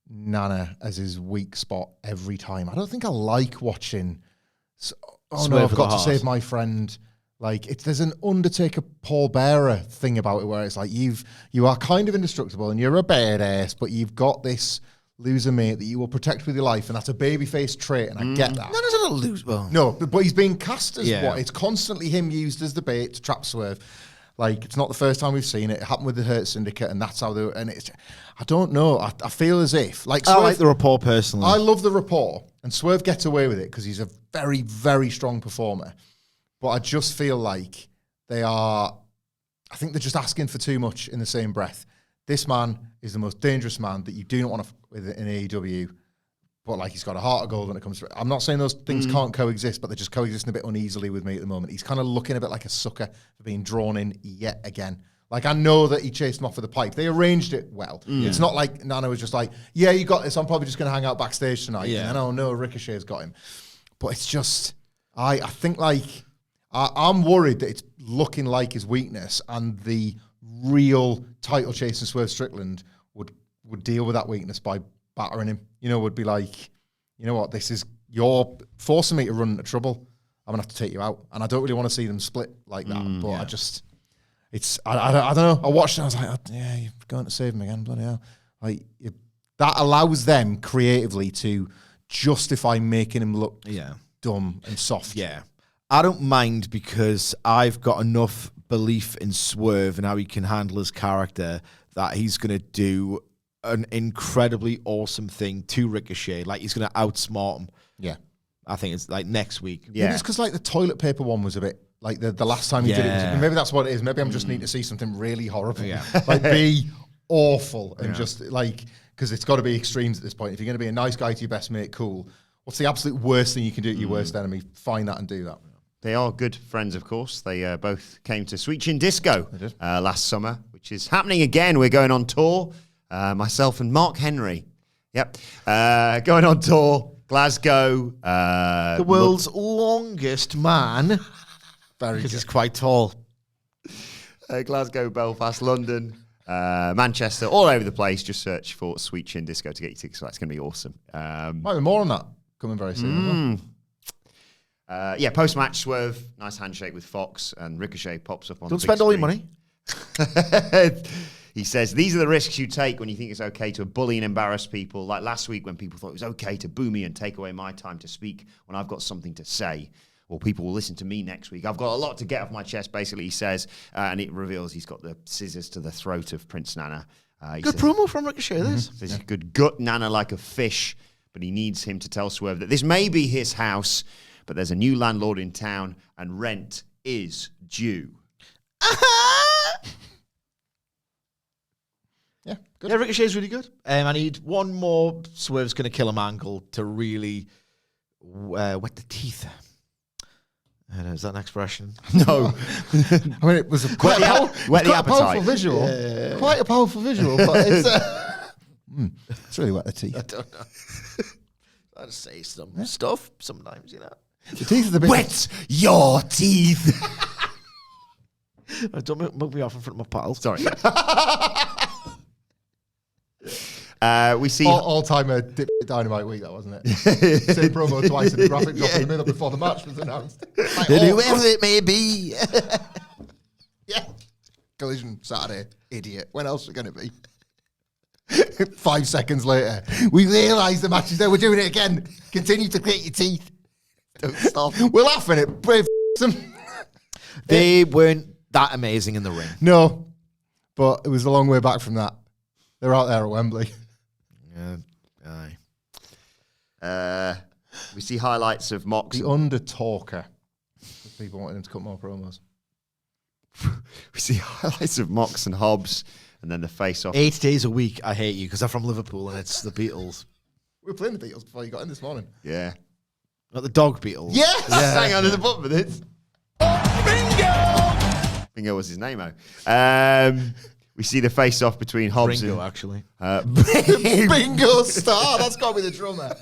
Nana as his weak spot every time? I don't think I like watching. I've got to save my friend. Like there's an Undertaker Paul Bearer thing about it where it's like you are kind of indestructible and you're a badass, but you've got this loser mate that you will protect with your life, and that's a babyface trait, and I get that. Nana's not a loser. No, but he's being cast as what? It's constantly him used as the bait to trap Swerve. Like, it's not the first time we've seen it. It happened with the Hurt Syndicate, and that's how they... And it's... I don't know. I feel as if... Swerve, I like the rapport, personally. I love the rapport, and Swerve gets away with it because he's a very, very strong performer. But I just feel like they are... I think they're just asking for too much in the same breath. This man is the most dangerous man that you do not want to... with in AEW, but he's got a heart of gold when it comes to... I'm not saying those things can't coexist, but they're just coexisting a bit uneasily with me at the moment. He's kind of looking a bit like a sucker for being drawn in yet again. I know that he chased him off with a pipe. They arranged it well. It's not like Nana was just like, yeah, you got this. I'm probably just going to hang out backstage tonight. Yeah. And no, Ricochet's got him. But it's just... I think I'm worried that it's looking like his weakness, and the real title chasing Swerve Strickland would deal with that weakness by battering him. Would be like, you know what, you're forcing me to run into trouble. I'm going to have to take you out. And I don't really want to see them split like that. But I don't know. I watched it and I was like, yeah, you're going to save him again. Bloody hell. That allows them creatively to justify making him look dumb and soft. Yeah. I don't mind because I've got enough belief in Swerve and how he can handle his character that he's going to do an incredibly awesome thing to Ricochet. He's going to outsmart him. Yeah. I think it's next week. Yeah. Maybe it's because the toilet paper one was a bit the last time he did it. Maybe that's what it is. Maybe I'm just need to see something really horrible. Yeah. Be awful and just because it's got to be extremes at this point. If you're going to be a nice guy to your best mate, cool. What's the absolute worst thing you can do to your worst enemy? Find that and do that. They are good friends, of course. They both came to Sweet Chin Disco last summer, which is happening again. We're going on tour. Myself and Mark Henry. Yep. Going on tour. Glasgow. The world's longest man. Because he's quite tall. Glasgow, Belfast, London, Manchester, all over the place. Just search for Sweet Chin Disco to get your tickets. That's going to be awesome. Might be more on that coming very soon. Post-match Swerve, nice handshake with Fox, and Ricochet pops up on Don't the big spend all your money. He says, these are the risks you take when you think it's okay to bully and embarrass people. Like last week when people thought it was okay to boo me and take away my time to speak when I've got something to say. Well, people will listen to me next week. I've got a lot to get off my chest, basically, he says. And it reveals he's got the scissors to the throat of Prince Nana. Good promo from Ricochet, this. Says he could gut Nana like a fish, but he needs him to tell Swerve that this may be his house, but there's a new landlord in town and rent is due. Yeah, good. Yeah, Ricochet's really good. I need one more Swerve's going to kill him angle to really wet the teeth. Is that an expression? No. I mean, it was quite a powerful visual. Yeah. Quite a powerful visual, but it's really wet the teeth. I don't know. I just say some stuff sometimes, The teeth are the bit... Wet your teeth. Don't move me off in front of my pals. Sorry. We see all-timer Dynamite week, that wasn't it? Same promo twice and the graphic drop in the middle before the match was announced. Whoever it may be. Yeah. Collision Saturday, idiot. When else is it going to be? 5 seconds later, we realise the match is there. We're doing it again. Continue to grit your teeth. Don't stop. We're laughing at brave them. They weren't that amazing in the ring. No, but it was a long way back from that. They're out there at Wembley. Yeah, aye. We see highlights of Mox. The Undertalker. People wanting him to cut more promos. We see highlights of Mox and Hobbs, and then the face-off. 8 days a week, I hate you, because I'm from Liverpool and it's the Beatles. We were playing the Beatles before you got in this morning. Yeah. Not the dog Beatles. Yes! Hang on, there's a button for this. Bingo was his name, we see the face-off between Hobbs Ringo, and... actually. Bingo Star. That's got to be the drummer.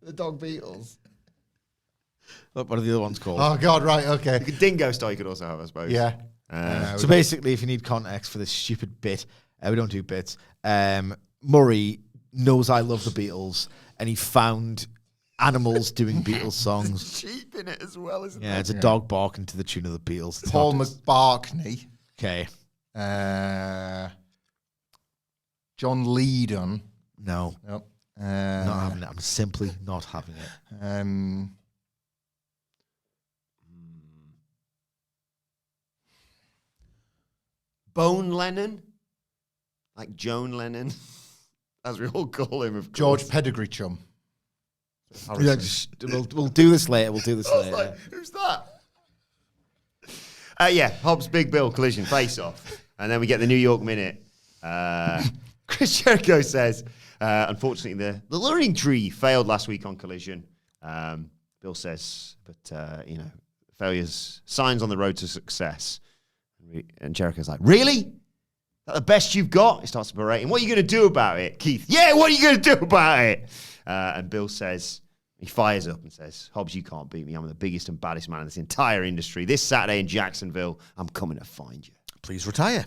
The dog Beatles. What are the other ones called? Oh, God, right, okay. Dingo Star you could also have, I suppose. Yeah. So basically, if you need context for this stupid bit, we don't do bits. Murray knows I love the Beatles, and he found animals doing Beatles songs. Cheap in it as well, isn't it? Yeah, it's a dog barking to the tune of the Beatles. It's Paul not- McBarkney. Okay. John Leedon. No, Nope. not having it. I'm simply not having it. Bone Lennon? Like Joan Lennon? As we all call him, of course. George Pedigree Chum. Yeah, we'll do this later. We'll do this I was later. like, who's that? Yeah, Hobbs, Big Bill, collision, face-off. And then we get the New York Minute. Chris Jericho says, unfortunately, the learning tree failed last week on Collision. Bill says, but, failures, signs on the road to success. And Jericho's like, really? Is that the best you've got? He starts berating. What are you going to do about it, Keith? Yeah, what are you going to do about it? And Bill says, he fires up and says, Hobbs, you can't beat me. I'm the biggest and baddest man in this entire industry. This Saturday in Jacksonville, I'm coming to find you. Please retire.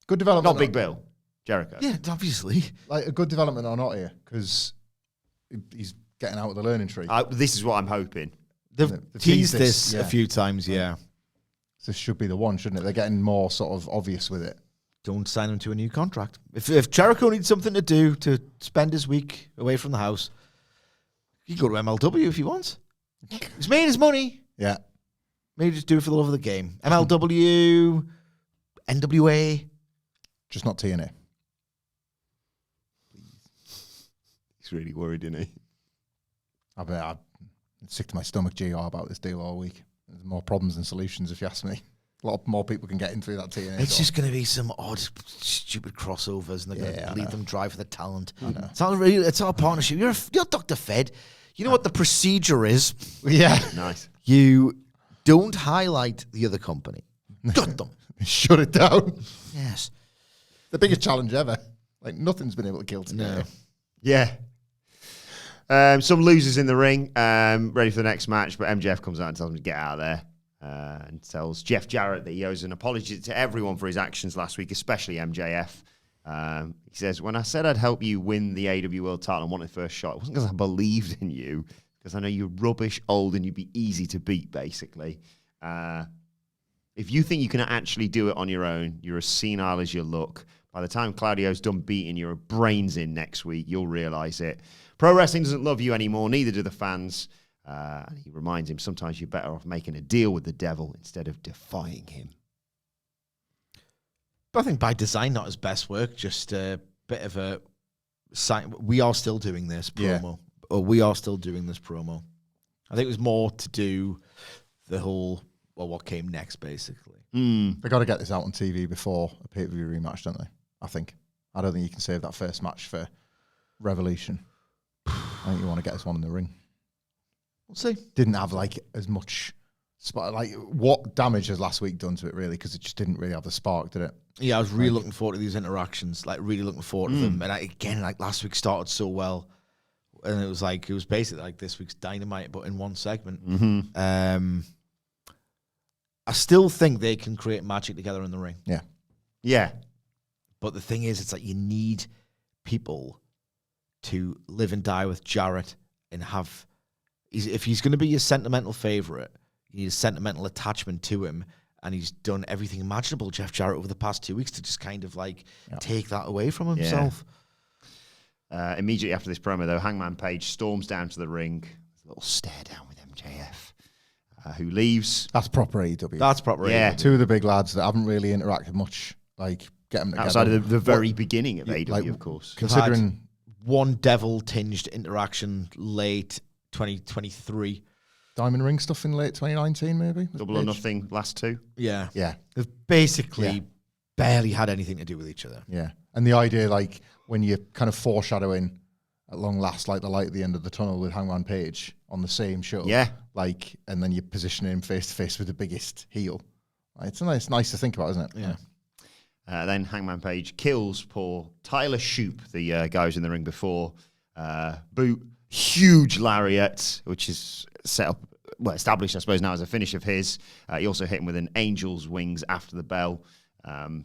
Good development. Not Big Bill, Jericho. Yeah, obviously. Like a good development or not here, because he's getting out of the learning tree. This is what I'm hoping. They've They've teased teased this this, a few times, yeah. This should be the one, shouldn't it? They're getting more sort of obvious with it. Don't sign him to a new contract. If Jericho needs something to do to spend his week away from the house, he can go to MLW if he wants. He's made his money. Yeah. Maybe just do it for the love of the game. MLW, NWA. Just not TNA. He's really worried, isn't he? I'm sick to my stomach, GR, about this deal all week. There's more problems than solutions, if you ask me. A lot more people can get in through that TNA. It's door. just going to be some odd, stupid crossovers, and they're going Yeah, I to leave know. them dry for the talent. I know. It's not really. It's not a partnership. You're Dr. Fed. You know what the procedure is. Yeah. Nice. You don't highlight the other company. Gut them. Shut it down. Yes. The biggest challenge ever. Like, nothing's been able to kill TNA. Yeah. Some losers in the ring, ready for the next match, but MJF comes out and tells him to get out of there. And tells Jeff Jarrett that he owes an apology to everyone for his actions last week, especially MJF. He says, when I said I'd help you win the AEW World title and wanted first shot, it wasn't because I believed in you, because I know you're rubbish, old, and you'd be easy to beat, basically. If you think you can actually do it on your own, you're as senile as you look. By the time Claudio's done beating your brains in next week, you'll realize it. Pro wrestling doesn't love you anymore, neither do the fans. And he reminds him sometimes you're better off making a deal with the devil instead of defying him. But I think by design, not his best work, just a bit of a sign. We are still doing this promo. Or we are still doing this promo. I think it was more to do the whole, what came next, basically. They got to get this out on TV before a pay-per-view rematch, don't they? I think. I don't think you can save that first match for Revolution. I think you want to get this one in the ring. We'll see. Didn't have like as much like what damage has last week done to it, really, because it just didn't really have the spark, did it? Yeah, I was really looking forward to these interactions, like really looking forward to them. And again, like last week started so well. And it was basically like this week's Dynamite, but in one segment. I still think they can create magic together in the ring. Yeah. Yeah. But the thing is, it's like you need people to live and die with Jarrett and have... if he's going to be your sentimental favourite, you need a sentimental attachment to him, and he's done everything imaginable, Jeff Jarrett, over the past 2 weeks to just kind of like take that away from himself. Immediately after this promo, though, Hangman Page storms down to the ring. A little stare down with MJF, who leaves. That's proper AEW. That's proper. Yeah. AEW. Two of the big lads that haven't really interacted much, like, get them together. Outside of the very beginning of AEW, of course. Considering... One devil-tinged interaction late 2023. Diamond Ring stuff in late 2019, maybe? Double or Nothing, last two. Yeah. Yeah. They've basically barely had anything to do with each other. Yeah. And the idea, like, when you're kind of foreshadowing at long last, like the light at the end of the tunnel with Hangman Page on the same show. Yeah. Like, and then you're positioning him face to face with the biggest heel. It's nice to think about, isn't it? Yeah. Then Hangman Page kills poor Tyler Shoop, the guy who's in the ring before. Boot, huge lariat, which is set up, well, established, I suppose, now as a finish of his. He also hit him with an angel's wings after the bell.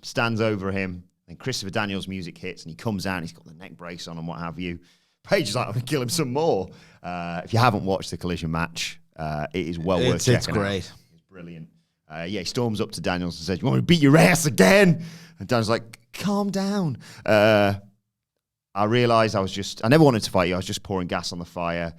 Stands over him. Then Christopher Daniels' music hits, and he comes out, and he's got the neck brace on and what have you. Page is like, I'm going to kill him some more. If you haven't watched the Collision match, it is well worth checking out. It's great. It's brilliant. He storms up to Daniels and says, you want me to beat your ass again? And Daniels like, calm down. I realized I never wanted to fight you. I was just pouring gas on the fire.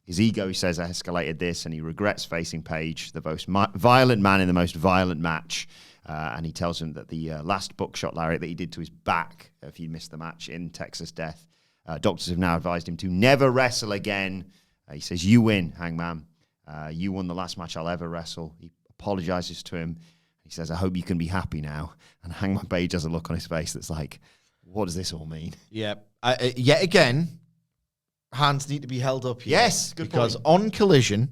His ego, he says, escalated this, and he regrets facing Page, the most violent man in the most violent match. And he tells him that the last buckshot lariat that he did to his back, if he missed the match in Texas Death, doctors have now advised him to never wrestle again. He says, you win, Hangman. You won the last match I'll ever wrestle. He apologizes to him. He says, I hope you can be happy now. And Hangman Page has a look on his face that's like, what does this all mean? Yeah. Yet again, hands need to be held up here. Yes, good because point. on Collision,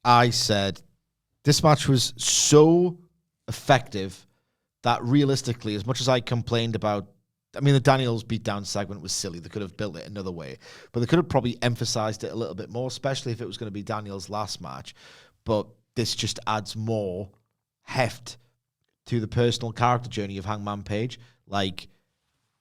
I said this match was so effective that realistically, as much as I complained about, I mean, the Daniels beatdown segment was silly. They could have built it another way, but they could have probably emphasized it a little bit more, especially if it was going to be Daniels' last match. But this just adds more heft to the personal character journey of Hangman Page. Like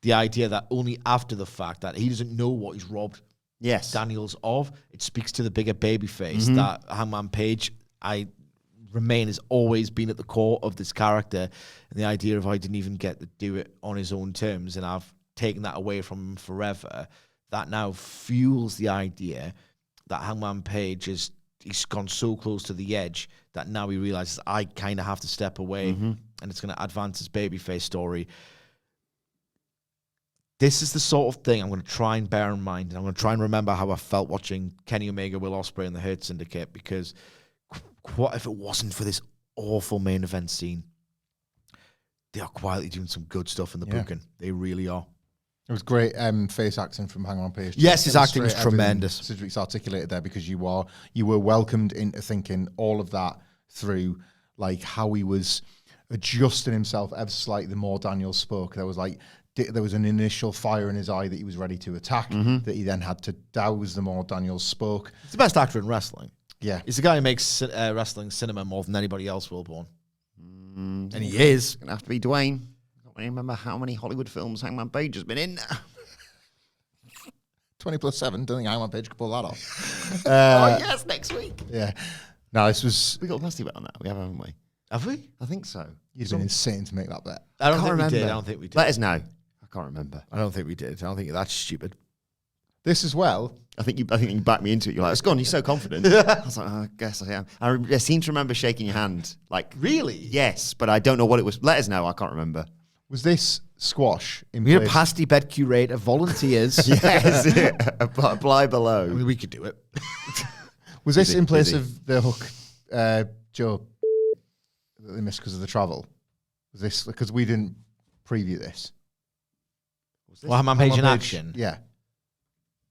the idea that only after the fact that he doesn't know what he's robbed Daniels of, it speaks to the bigger babyface that Hangman Page, I remain, has always been at the core of this character. And the idea of I didn't even get to do it on his own terms and I've taken that away from him forever, that now fuels the idea that Hangman Page he's gone so close to the edge that now he realizes I kind of have to step away and it's going to advance his babyface story. This is the sort of thing I'm going to try and bear in mind, and I'm going to try and remember how I felt watching Kenny Omega, Will Ospreay, and the Hurt Syndicate, because what if it wasn't for this awful main event scene? They are quietly doing some good stuff in the booking. They really are. It was great face acting from Hangman Page. Yes, his acting was tremendous. Cedric's articulated there because you were welcomed into thinking all of that through, like how he was adjusting himself ever slightly the more Daniels spoke. There was an initial fire in his eye that he was ready to attack, that he then had to douse the more Daniels spoke. He's the best actor in wrestling. Yeah. He's the guy who makes wrestling cinema more than anybody else, Wilborn. And he is. Going to have to be Dwayne. I don't really remember how many Hollywood films Hangman Page has been in. 20+7. Don't think Hangman Page could pull that off. Oh, yes, next week. Yeah. No, this was... We got a nasty bet on that. We haven't we? Have we? I think so. You'd been insane to make that bet. I don't Can't think remember. we did. I don't think we did. Let us know. I can't remember. I don't think we did. I don't think you're that stupid. This as well. I think you backed me into it. You're like, it's gone. You're so confident. I was like, oh, I guess I am. I seem to remember shaking your hand. Like, Really? yes, but I don't know what it was. Let us know. I can't remember. Was this squash in We're a place? pasty bet curator, volunteers. Yes. Apply below. I mean, we could do it. Was this in place Busy. of the hook, Joe, that they missed because of the travel? Was this because we didn't preview this? Well, Hangman Page in Hangman action. Yeah.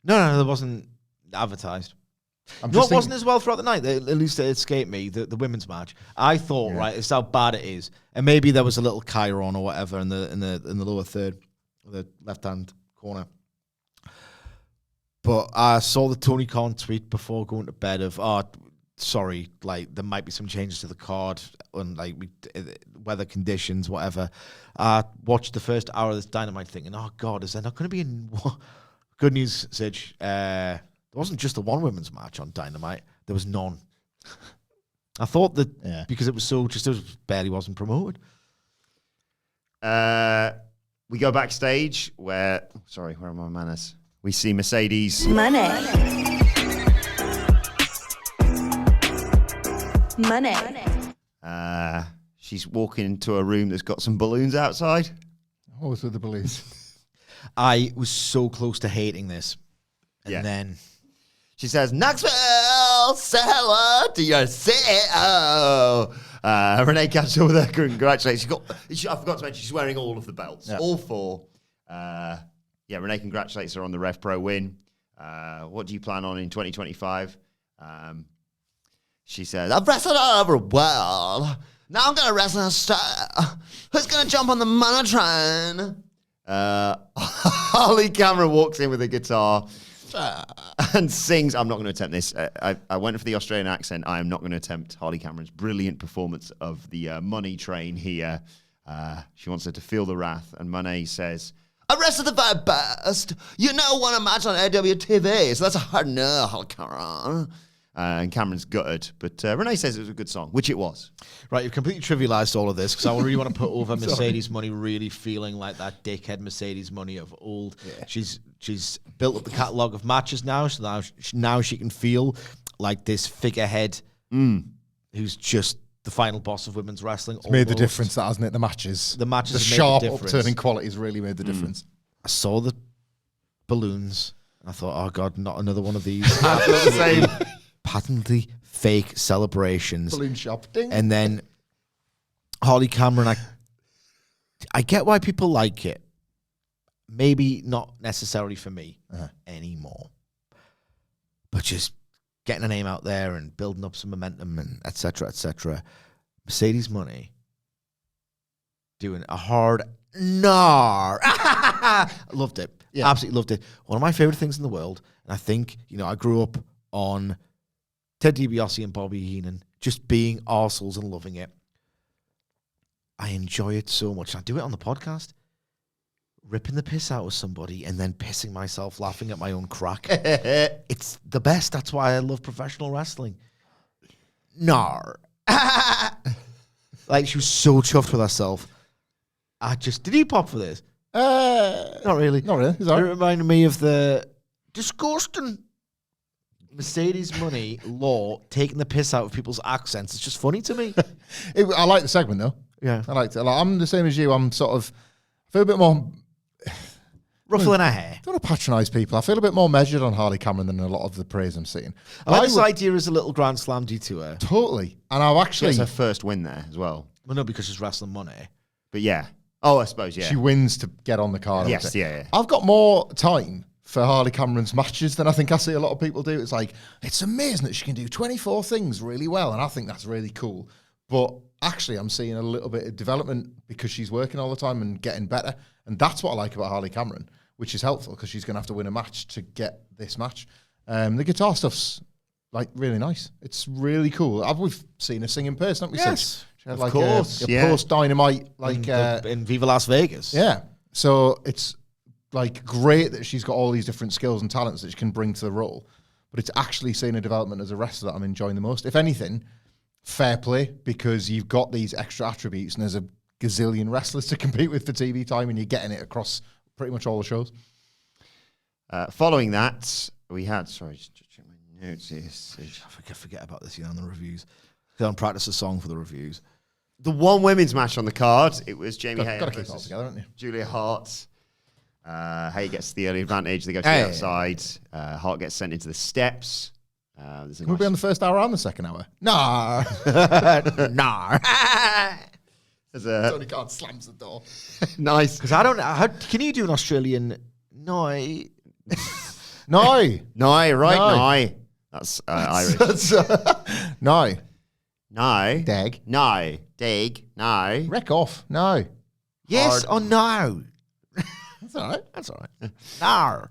No, there wasn't advertised. I'm No, just it wasn't as well throughout the night. At least it escaped me, the women's match. I thought, right, it's how bad it is. And maybe there was a little Chiron or whatever in the lower third, the left-hand corner. But I saw the Tony Khan tweet before going to bed of, sorry, like there might be some changes to the card and like weather conditions, whatever. I watched the first hour of this Dynamite thinking, oh God, is there not going to be good news, Sidge? There wasn't just the one women's match on Dynamite. There was none. I thought that because it was barely wasn't promoted. We go backstage where are my manners? We see Mercedes. Money. She's walking into a room that's got some balloons outside. What was with the balloons? I was so close to hating this. And then she says, Knoxville, say hello to your CEO. Renee catches up with her, congratulations. I forgot to mention, she's wearing all of the belts, all 4. Renee congratulates her on the Rev Pro win. What do you plan on in 2025? She says, I've wrestled all over the world. Now I'm going to wrestle a star. Who's going to jump on the money train? Holly Cameron walks in with a guitar and sings. I'm not going to attempt this. I went for the Australian accent. I am not going to attempt Holly Cameron's brilliant performance of the money train here. She wants her to feel the wrath. And Monet says, I wrestled the very best. You know, won a match on AEW TV, so that's a hard no, Holly Cameron. And Cameron's gutted. But Renee says it was a good song, which it was. Right, you've completely trivialized all of this because I really want to put over Mercedes Money really feeling like that dickhead Mercedes Money of old. Yeah. She's built up the catalogue of matches now, so now she can feel like this figurehead who's just the final boss of women's wrestling. It's made the difference, that hasn't it? The matches. The matches the have sharp made the difference. upturning qualities really made the difference. I saw the balloons. I thought, oh, God, not another one of these. The same. Patently fake celebrations. Balloon shop. Ding. And then Holly Cameron, I get why people like it. Maybe not necessarily for me anymore. But just getting a name out there and building up some momentum and et cetera, et cetera. Mercedes Money doing a hard nar. Loved it. Yeah. Absolutely loved it. One of my favorite things in the world. And I think, I grew up on Ted DiBiase and Bobby Heenan just being arseholes and loving it. I enjoy it so much. I do it on the podcast. Ripping the piss out of somebody and then pissing myself laughing at my own crack. It's the best. That's why I love professional wrestling. Nar. Like, she was so chuffed with herself. Did he pop for this? Not really. Not really. It reminded me of the disgusting Mercedes Money law taking the piss out of people's accents. It's just funny to me. I like the segment, though. Yeah. I liked it. I'm the same as you. I feel a bit more... Ruffling her hair. I don't want to patronise people. I feel a bit more measured on Harley Cameron than a lot of the praise I'm seeing. I like this idea as a little Grand Slam due to her. Totally. And I've actually... It's her first win there as well. Well, no, because she's wrestling Money. But yeah. Oh, I suppose, yeah. She wins to get on the card. Yes, yeah. I've got more time for Harley Cameron's matches than I think I see a lot of people do. It's like, it's amazing that she can do 24 things really well, and I think that's really cool. But actually, I'm seeing a little bit of development because she's working all the time and getting better, and that's what I like about Harley Cameron, which is helpful because she's going to have to win a match to get this match. The guitar stuff's like really nice. It's really cool. We've seen her sing in person, haven't we? Yes, she had of like course. a post-Dynamite like in Viva Las Vegas. Yeah. So it's like great that she's got all these different skills and talents that she can bring to the role. But it's actually seeing a development as a wrestler that I'm enjoying the most. If anything, fair play, because you've got these extra attributes and there's a gazillion wrestlers to compete with for TV time and you're getting it across pretty much all the shows. Following that, we had... Sorry, just check my notes here. I forget about this, on the reviews. I don't practice a song for the reviews. The one women's match on the card, it was Jamie Hayter Got to keep it all together, haven't you? Julia Hart. Hay gets the early advantage. They go to the outside. Hart gets sent into the steps. We'll be on the first hour and the second hour. Nah. Nah. Tony Khan slams the door. Nice. Because I don't know. Can you do an Australian no? No. No, right? No. No. That's Irish. No. No. Dag. No. Dig. No. Wreck off. No. Yes or no? That's all right. That's all right. No.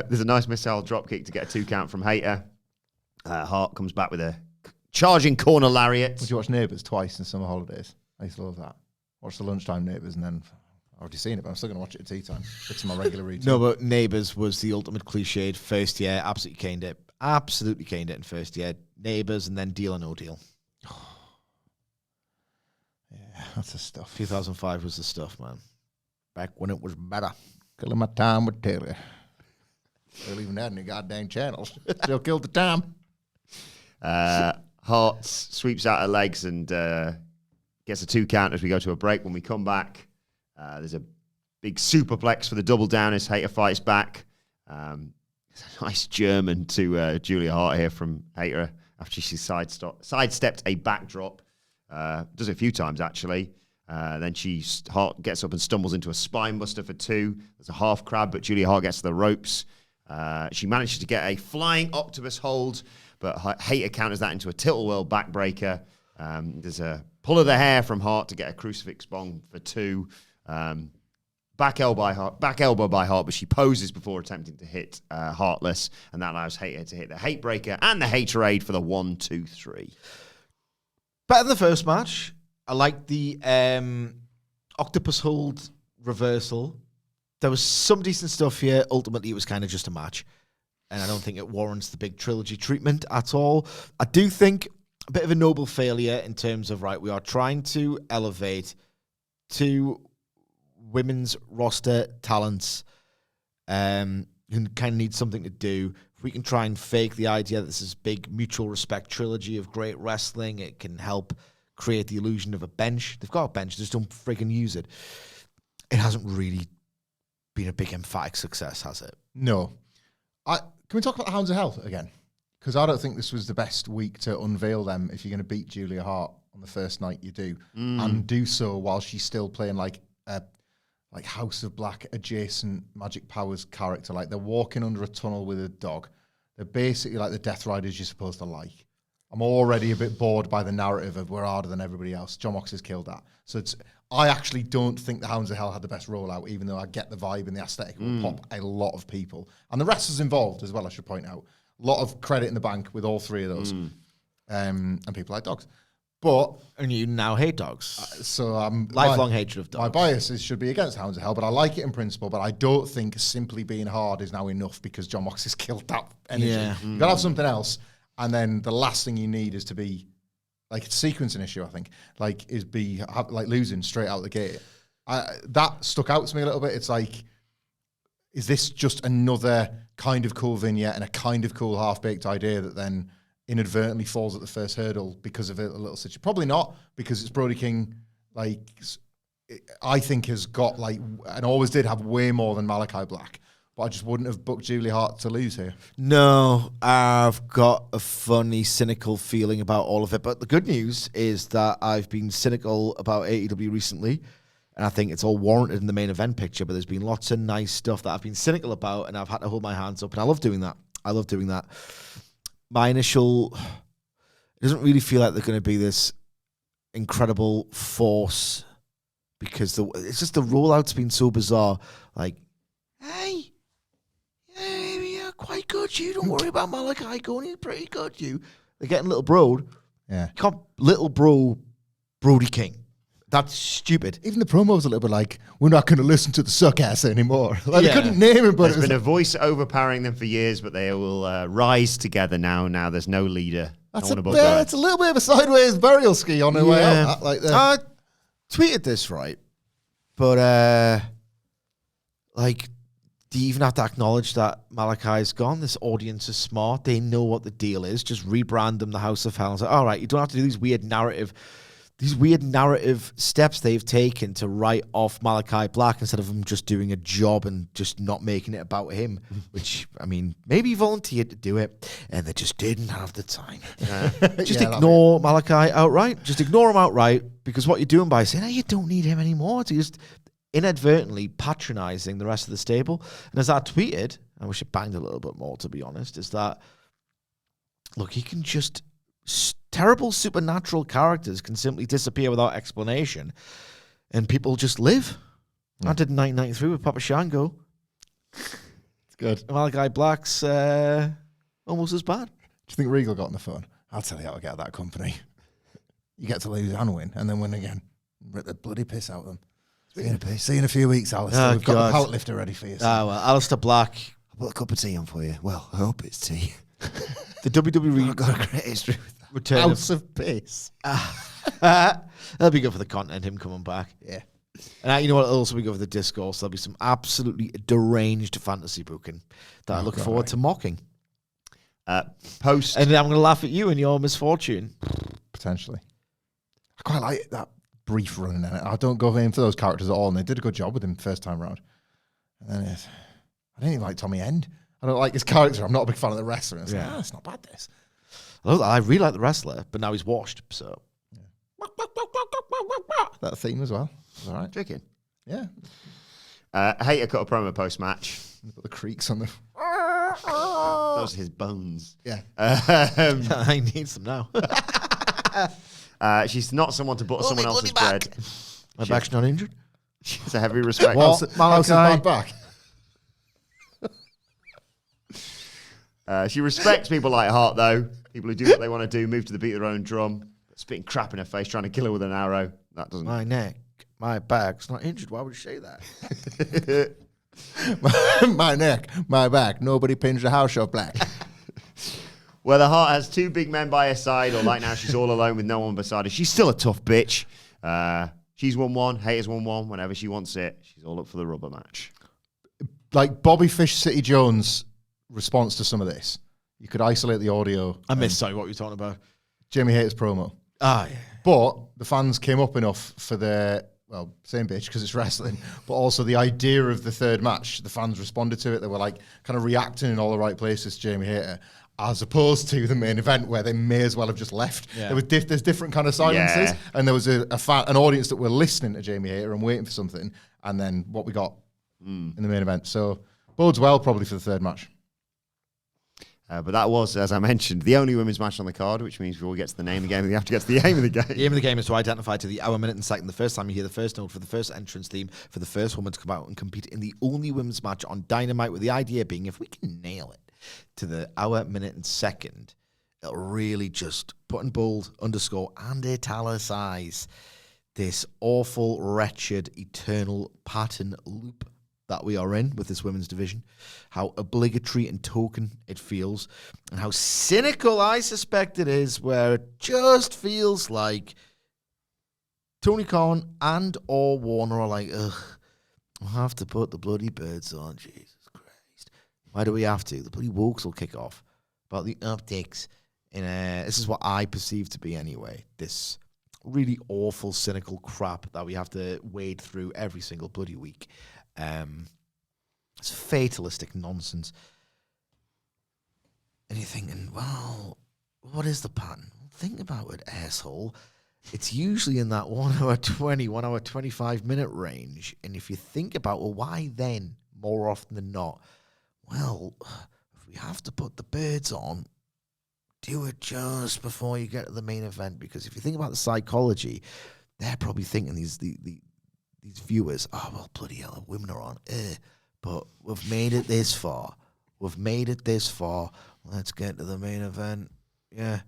There's a nice missile drop kick to get a 2 count from Hayter. Hart comes back with a charging corner lariat. Would you watch Neighbours twice in summer holidays? I used to love that. Watch the lunchtime Neighbours and then I've already seen it, but I'm still going to watch it at tea time. It's my regular routine. No, but Neighbours was the ultimate cliched first year. Absolutely caned it. Absolutely caned it in first year. Neighbours and then Deal or No Deal. Yeah. that's the stuff. 2005 was the stuff, man. Back when it was better. Killing my time with Taylor. Don't even had any goddamn channels. Still killed the time. Hart sweeps out her legs and gets a 2 count as we go to a break. When we come back, there's a big superplex for the double down as Hayter fights back. Nice German to Julia Hart here from Hayter after she sidestepped a backdrop. Does it a few times, actually. Then Hart gets up and stumbles into a spine buster for 2. There's a half crab, but Julia Hart gets to the ropes. She manages to get a flying octopus hold, but Hayter counters that into a tilt world backbreaker. There's a pull of the hair from Hart to get a crucifix bomb for 2. Back elbow by Hart, but she poses before attempting to hit Heartless, and that allows Hayter to hit the Hate Breaker and the Haterade for the 1, 2, 3. Better than the first match. I like the octopus hold reversal. There was some decent stuff here. Ultimately, it was kind of just a match, and I don't think it warrants the big trilogy treatment at all. I do think a bit of a noble failure in terms of, right, we are trying to elevate 2 women's roster talents who kind of need something to do. If we can try and fake the idea that this is big mutual respect trilogy of great wrestling, it can help create the illusion of a bench. They've got a bench, just don't freaking use it. It hasn't really been a big emphatic success, has it? No. Can we talk about the Hounds of Hell again? Because I don't think this was the best week to unveil them if you're going to beat Julia Hart on the first night you do. And do so while she's still playing like a House of Black adjacent Magic Powers character. Like they're walking under a tunnel with a dog. They're basically like the Death Riders you're supposed to like. I'm already a bit bored by the narrative of we're harder than everybody else. John Mox has killed that. So I actually don't think the Hounds of Hell had the best rollout, even though I get the vibe and the aesthetic will pop a lot of people. And the wrestlers involved as well, I should point out. A lot of credit in the bank with all 3 of those. And people like dogs. But And you now hate dogs. so I'm Lifelong hatred of dogs. My bias should be against Hounds of Hell, but I like it in principle. But I don't think simply being hard is now enough because John Mox has killed that energy. Yeah. You gotta have something else, and then the last thing you need is to be like it's a sequencing issue. I think like losing straight out the gate. That stuck out to me a little bit. It's like, is this just another kind of cool vignette and a kind of cool half-baked idea that then inadvertently falls at the first hurdle because of a little situation? Probably not, because it's Brody King, like, I think has got, like, and always did have way more than Malachi Black, but I just wouldn't have booked Julia Hart to lose here. No, I've got a funny, cynical feeling about all of it, but the good news is that I've been cynical about AEW recently, and I think it's all warranted in the main event picture, but there's been lots of nice stuff that I've been cynical about, and I've had to hold my hands up, and I love doing that. My initial, it doesn't really feel like they're going to be this incredible force because it's just the rollout's been so bizarre. Like, hey, you're quite good, you. Don't worry about Malachi going. He's pretty good, you. They're getting little broed. Yeah. You can't little bro Brody King. That's stupid. Even the promo was a little bit like, we're not going to listen to the suck ass anymore. Like, Yeah. they couldn't name him, but There's been a voice overpowering them for years, but they will rise together now. Now there's no leader. that's no one above that. it's a little bit of a sideways burial ski on their way out. Like I tweeted this, right? But, like, do you even have to acknowledge that Malachi's gone? This audience is smart. They know what the deal is. Just rebrand them the House of Hell. And say, all right, you don't have to do these weird narrative steps they've taken to write off Malachi Black instead of him just doing a job and just not making it about him, which, I mean, maybe he volunteered to do it and they just didn't have the time. Just ignore Malachi outright. Just ignore him outright, because what you're doing by saying, you don't need him anymore, it's just inadvertently patronizing the rest of the stable. And as I tweeted, I wish it banged a little bit more, to be honest, is that, look, he can just... terrible supernatural characters can simply disappear without explanation, and people just live. I did 1993 with Papa Shango. It's good. Malachi Black's almost as bad. Do you think Regal got on the phone? I'll tell you how to get out of that company. You get to lose and win, and then win again. Rip the bloody piss out of them. See you in a few weeks, Alistair. We've got the pallet lifter ready for you. Well, Alistair Black. I'll put a cup of tea on for you. Well, I hope it's tea. The WWE I've got a great history with that. return House of Piss. That'll be good for the content, him coming back. Yeah. And you know what? It'll also be good for the discourse. There'll be some absolutely deranged fantasy booking that I look forward to mocking. Post. And I'm going to laugh at you and your misfortune. Potentially. I quite like that brief run in it. I don't go in for those characters at all, and they did a good job with him first time round. And then I didn't even like Tommy End. I don't like his character. I'm not a big fan of the wrestler. It's like, it's not bad, this. I really like the wrestler, but now he's washed, so. That theme as well. All right. Chicken. Yeah. Hater cut a promo post-match. Put the creaks on the... Those are his bones. Yeah. I need some now. She's not someone to butter someone else's bread. My back's not injured. She has a heavy respect. How's his bad back? She respects people like Hart, though. People who do what they want to do, move to the beat of their own drum, spitting crap in her face, trying to kill her with an arrow. That doesn't... My neck, my back's not injured. Why would you say that? My neck, my back. Nobody pins the house shop black. Whether Hart has two big men by her side or like now she's all alone with no one beside her, she's still a tough bitch. She's won one, haters won one. Whenever she wants it, she's all up for the rubber match. Like Bobby Fish City Jones' response to some of this. You could isolate the audio. Sorry, what were you talking about? Jamie Hayter's promo. Ah, yeah. But the fans came up enough for the, well, same bitch because it's wrestling, but also the idea of the third match. The fans responded to it. They were like kind of reacting in all the right places to Jamie Hayter, as opposed to the main event where they may as well have just left. Yeah. There's different kind of silences, and there was an audience that were listening to Jamie Hayter and waiting for something, and then what we got in the main event. So bodes well probably for the third match. But that was, as I mentioned, the only women's match on the card, which means before we get to the name of the game, we have to get to the aim of the game. The aim of the game is to identify to the hour, minute, and second the first time you hear the first note for the first entrance theme for the first woman to come out and compete in the only women's match on Dynamite, with the idea being if we can nail it to the hour, minute, and second, it'll really just put in bold, underscore, and italicize this awful, wretched, eternal pattern loop that we are in with this women's division, how obligatory and token it feels, and how cynical I suspect it is, where it just feels like Tony Khan and or Warner are like, ugh, we'll have to put the bloody birds on, Jesus Christ. Why do we have to? The bloody Wokes will kick off about the optics. This is what I perceive to be anyway, this really awful, cynical crap that we have to wade through every single bloody week. It's fatalistic nonsense. And you're thinking, well, what is the pattern? Think about it, asshole. It's usually in that 1 hour 20, 1 hour 25 minute range. And if you think about, well, why then, more often than not? Well, if we have to put the birds on, do it just before you get to the main event. Because if you think about the psychology, they're probably thinking these viewers, oh, well, bloody hell, women are on. But we've made it this far. Let's get to the main event. Yeah,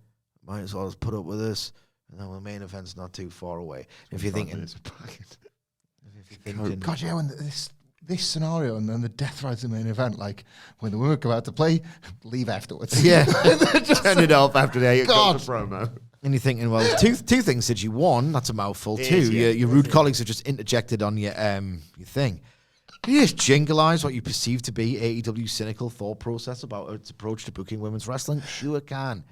might as well just put up with this. And then the main event's not too far away. If you're thinking... God, yeah, when this scenario and then the death rides the main event, like when the women come out to play, leave afterwards. Yeah, turn it off after they got the promo. And you're thinking, well, two things, did you? One, that's a mouthful. Two, your rude colleagues have just interjected on your thing. Can you just jinglize what you perceive to be AEW's cynical thought process about its approach to booking women's wrestling? Sure can.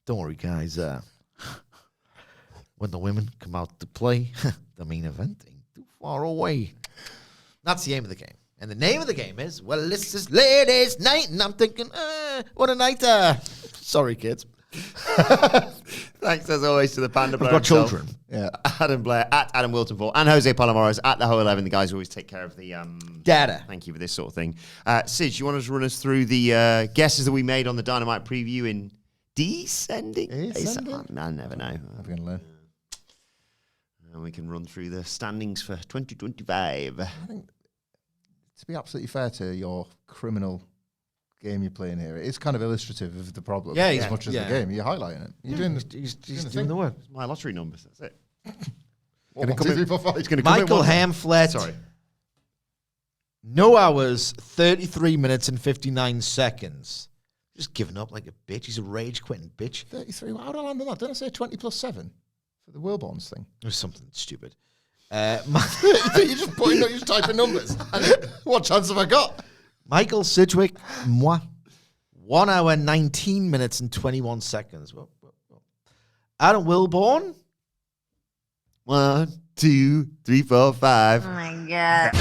Don't worry, guys. When the women come out to play, the main event ain't too far away. That's the aim of the game. And the name of the game is, well, this is ladies' night. And I'm thinking, what a night. Sorry, kids. Thanks as always to the Panda Blair. I've got himself. children. Yeah. Adam Blair at Adam Wilton 4 and Jose Palomares at the Whole 11. The guys who always take care of the data. Thank you for this sort of thing. Sid, you want to run us through the guesses that we made on the Dynamite preview in descending? I never know. I'm going to learn. And we can run through the standings for 2025. I think, to be absolutely fair to your criminal game you're playing here, it's kind of illustrative of the problem. Yeah, as much as the game. You're highlighting it. You're doing He's doing the work. It's my lottery numbers. That's it. One, 2, 3, 4, 5. It's going to come Michael in Hamflett. Sorry. No hours, 33 minutes and 59 seconds. Just giving up like a bitch. He's a rage-quitting bitch. 33. How did I land on that? Didn't I say 20 plus 7? For the Wilborns thing. It was something stupid. You're just putting, you're just typing numbers. What chance have I got? Michael Sidgwick, moi. 1 hour, 19 minutes and 21 seconds. Well. Adam Wilborn. 1, 2, 3, 4, 5. Oh my god.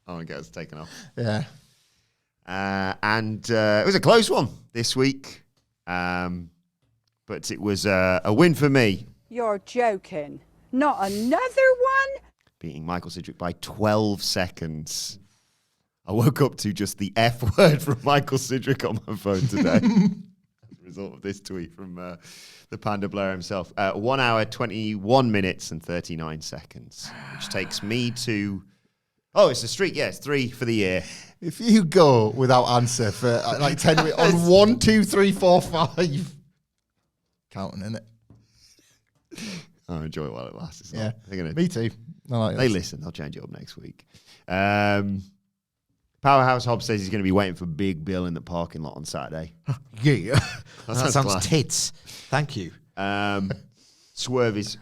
Oh my god, it's taken off. Yeah. And it was a close one this week. But it was a win for me. You're joking. Not another one? Beating Michael Sidgwick by 12 seconds. I woke up to just the F word from Michael Sidgwick on my phone today. As a result of this tweet from the Panda Blair himself. 1 hour, 21 minutes and 39 seconds. Which takes me to... Oh, it's a streak. Yeah, it's 3 for the year. If you go without answer for like 10 minutes on 1, 2, 3, 4, 5, counting, innit? I'll enjoy it while it lasts. Yeah. They're gonna, Me too. I like they this. listen. They'll change it up next week. Powerhouse Hobbs says he's going to be waiting for Big Bill in the parking lot on Saturday. Yeah. That sounds sounds class. tits. Thank you. Swerve is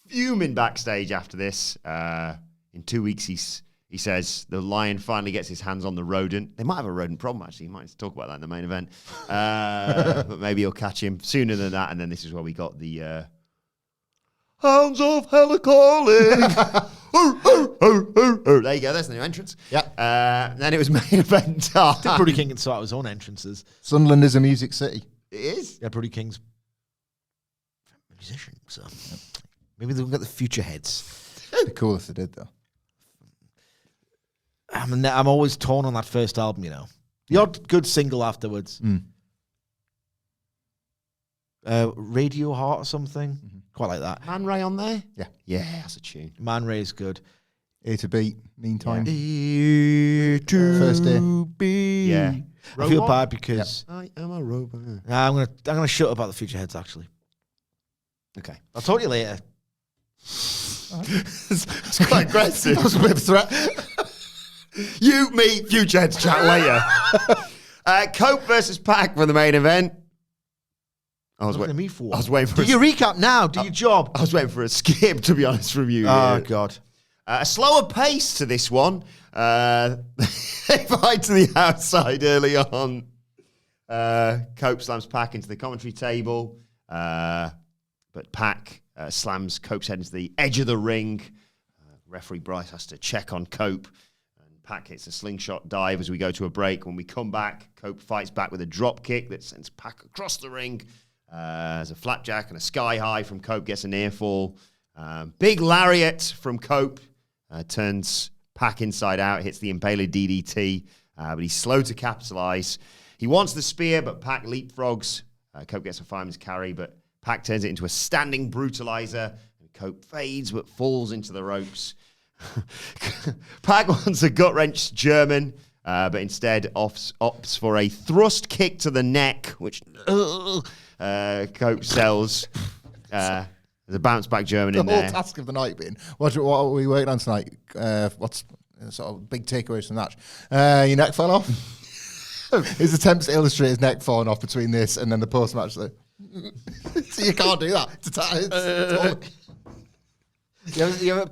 fuming backstage after this. In 2 weeks, he says the Lion finally gets his hands on the rodent. They might have a rodent problem, actually. He might talk about that in the main event. But maybe he'll catch him sooner than that. And then this is where we got the Hounds of Hell are calling. There you go. That's the new entrance. Yeah. Then it was main event time. Did Brody King can sort out his own entrances? Sunderland is a music city. It is. Yeah, Brody King's a musician, so maybe they'll get the future heads. It'd be cool if they did, though. I'm always torn on that first album, you know. The odd good single afterwards. Radio Heart or something. Quite like that. Man Ray on there? Yeah. Yeah, that's a tune. Man Ray's good. A to beat, meantime. First day. Yeah. I feel Robot? bad because I am a robot. Nah, I'm gonna shut up about the future heads. Actually, Okay. I'll talk to you later. It's quite aggressive. That was a bit of a threat. You, me, future heads chat later. Cope versus Pac for the main event. I was Looking at waiting. me for I what? was waiting for. Do your recap now. Do your job. I was waiting for a skip, to be honest, from you. Oh Yeah. God. A slower pace to this one. They fight to the outside early on. Cope slams Pac into the commentary table, but Pac slams Cope's head into the edge of the ring. Referee Bryce has to check on Cope, and Pac hits a slingshot dive as we go to a break. When we come back, Cope fights back with a drop kick that sends Pac across the ring. There's a flapjack and a sky high from Cope, gets a near fall. Big lariat from Cope turns Pac inside out, hits the Impaler DDT, but he's slow to capitalize. He wants the spear, but Pac leapfrogs. Cope gets a fireman's carry, but Pac turns it into a standing brutalizer. And Cope fades, but falls into the ropes. Pac wants a gut-wrench German, but instead opts for a thrust kick to the neck, which Cope sells. There's a bounce-back German in The whole there. task of the night being, what are we working on tonight? What's sort of big takeaways from that? Your neck fell off? His attempts to illustrate his neck falling off between this and then the post-match. So you can't do that.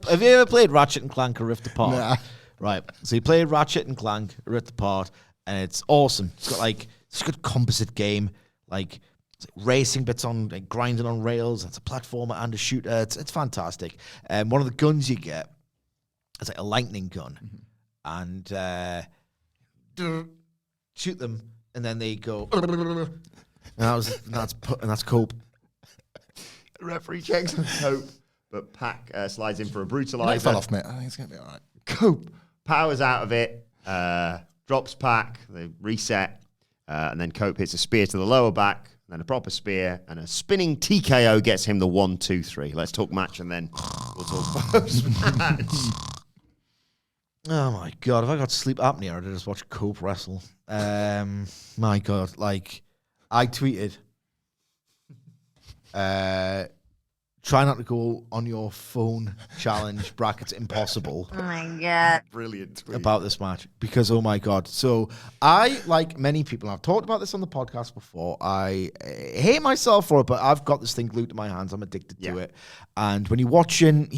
Have you ever played Ratchet and Clank or Rift Apart? Nah. Right. So you play Ratchet and Clank, Rift Apart, and it's awesome. It's got like it's a good composite game, like it's like racing bits on, like grinding on rails. It's a platformer and a shooter. It's fantastic. And one of the guns you get is like a lightning gun, and shoot them, and then they go. And that's Cope. The referee checks on Cope, but Pac slides in for a brutalizer. Neck fell off, mate. I think it's going to be all right. Cope powers out of it, drops Pac, they reset, and then Cope hits a spear to the lower back, and then a proper spear, and a spinning TKO gets him the 1, 2, 3. Let's talk match, and then we'll talk post-match. Oh my God, if I got sleep apnea, I'd just watch Cope wrestle. My God, like, I tweeted, try not to go on your phone challenge brackets impossible Oh my god. Brilliant tweet. about this match because, oh my God. So I, like many people, and I've talked about this on the podcast before, I hate myself for it, but I've got this thing glued to my hands. I'm addicted to it. And when you're watching,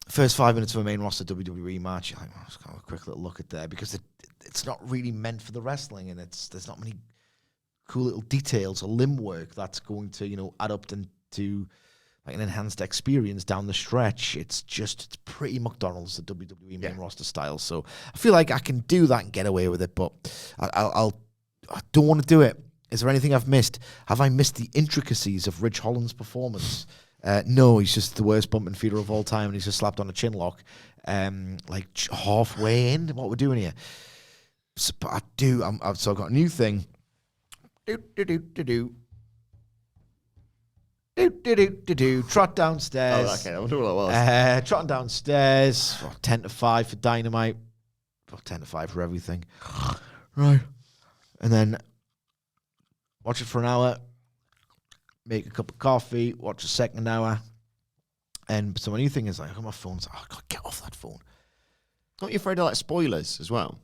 first 5 minutes of a main roster WWE match, you're like, oh, just have a quick little look at there because it's not really meant for the wrestling, and there's not many cool little details or limb work that's going to, add up to like an enhanced experience down the stretch. It's pretty McDonald's, the WWE main roster style. So I feel like I can do that and get away with it, but I don't want to do it. Is there anything I've missed? Have I missed the intricacies of Ridge Holland's performance? No, he's just the worst bumping feeder of all time, and he's just slapped on a chin lock, halfway in what we're doing here. So, but I've got a new thing. Trot downstairs. Oh, okay. I wonder what that was. Trotting downstairs. 10 to 5 for Dynamite. 10 to 5 for everything. Right. And then watch it for an hour. Make a cup of coffee. Watch a second hour. And so my new thing is like, I got my phone. So, I gotta get off that phone. Aren't you afraid of like spoilers as well?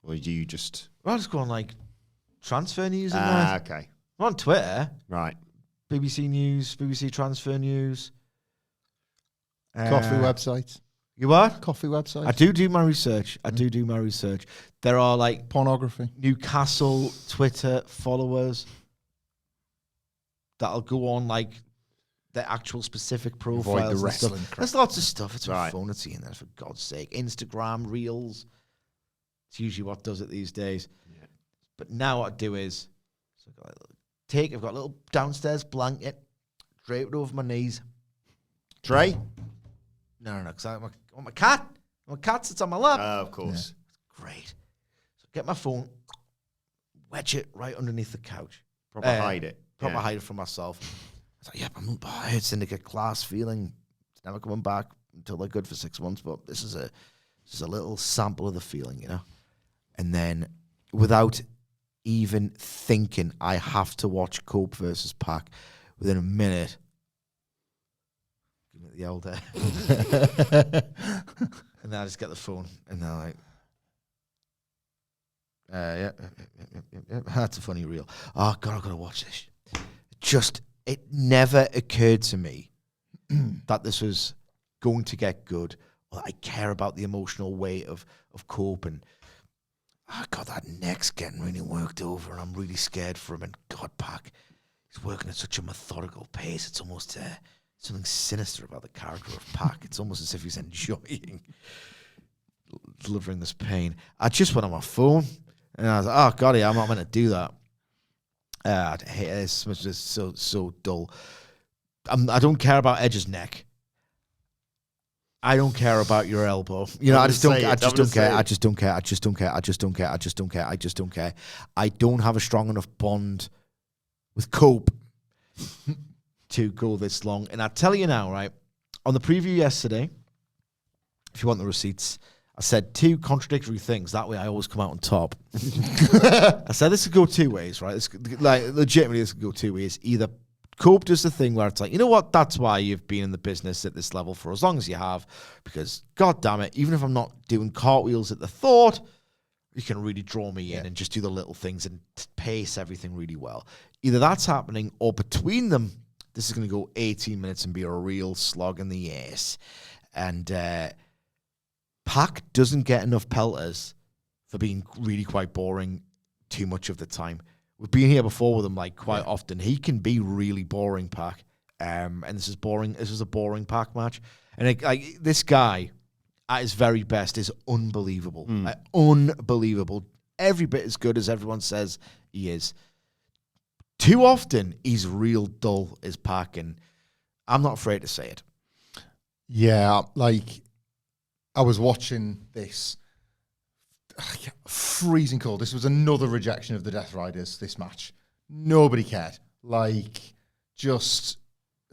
Or do you just... I'll just go on like transfer news and that. Okay. I'm on Twitter. Right. BBC News, BBC Transfer News. Coffee websites. You what? Coffee websites. I do my research. Do my research. There are like Pornography. Newcastle Twitter followers that'll go on like the actual specific profiles. Avoid the and wrestling stuff. crap. There's lots of stuff. It's Right. my phone. It's in there, for God's sake. Instagram Reels. It's usually what does it these days. Yeah. But now what I do is I've got a little downstairs blanket, drape it over my knees. Dre? No, because I want my cat. My cat sits on my lap. Of course. Great. So get my phone, wedge it right underneath the couch. Proper hide it. Proper Yeah. hide it from myself. I was like, yep, I'm Hurt Syndicate class feeling. It's never coming back until they're good for 6 months, but this is a little sample of the feeling, And then without even thinking, I have to watch Cope versus Pac. Within a minute, give me the old and then I just get the phone, and they're like, yeah, that's a funny reel. Oh God, I've got to watch this. It never occurred to me that this was going to get good, or that I care about the emotional weight of Cope, and God, that neck's getting really worked over, and I'm really scared for him. And God, Pac, he's working at such a methodical pace. It's almost something sinister about the character of Pac. It's almost as if he's enjoying delivering this pain. I just went on my phone, and I was like, oh, God, I'm not meant to do that. I hate it. It's just so dull. I don't care about Edge's neck. I don't care about your elbow. I just don't care. I just don't care. I don't have a strong enough bond with Cope to go this long. And I tell you now, right, on the preview yesterday, if you want the receipts, I said 2 contradictory things. That way I always come out on top. I said this could go 2 ways, right? Legitimately, this could go 2 ways. Either Cope does the thing where it's like, you know what? That's why you've been in the business at this level for as long as you have. Because, God damn it, even if I'm not doing cartwheels at the thought, you can really draw me in and just do the little things and pace everything really well. Either that's happening, or between them, this is going to go 18 minutes and be a real slog in the ass. And Pac doesn't get enough pelters for being really quite boring too much of the time. We've been here before with him, like, quite often. He can be really boring, Pac. And this is boring. This is a boring Pac match. And this guy, at his very best, is unbelievable. Unbelievable. Every bit as good as everyone says he is. Too often, he's real dull as Pac, and I'm not afraid to say it. Yeah, I was watching this. Freezing cold. This was another rejection of the Death Riders, this match. Nobody cared. Just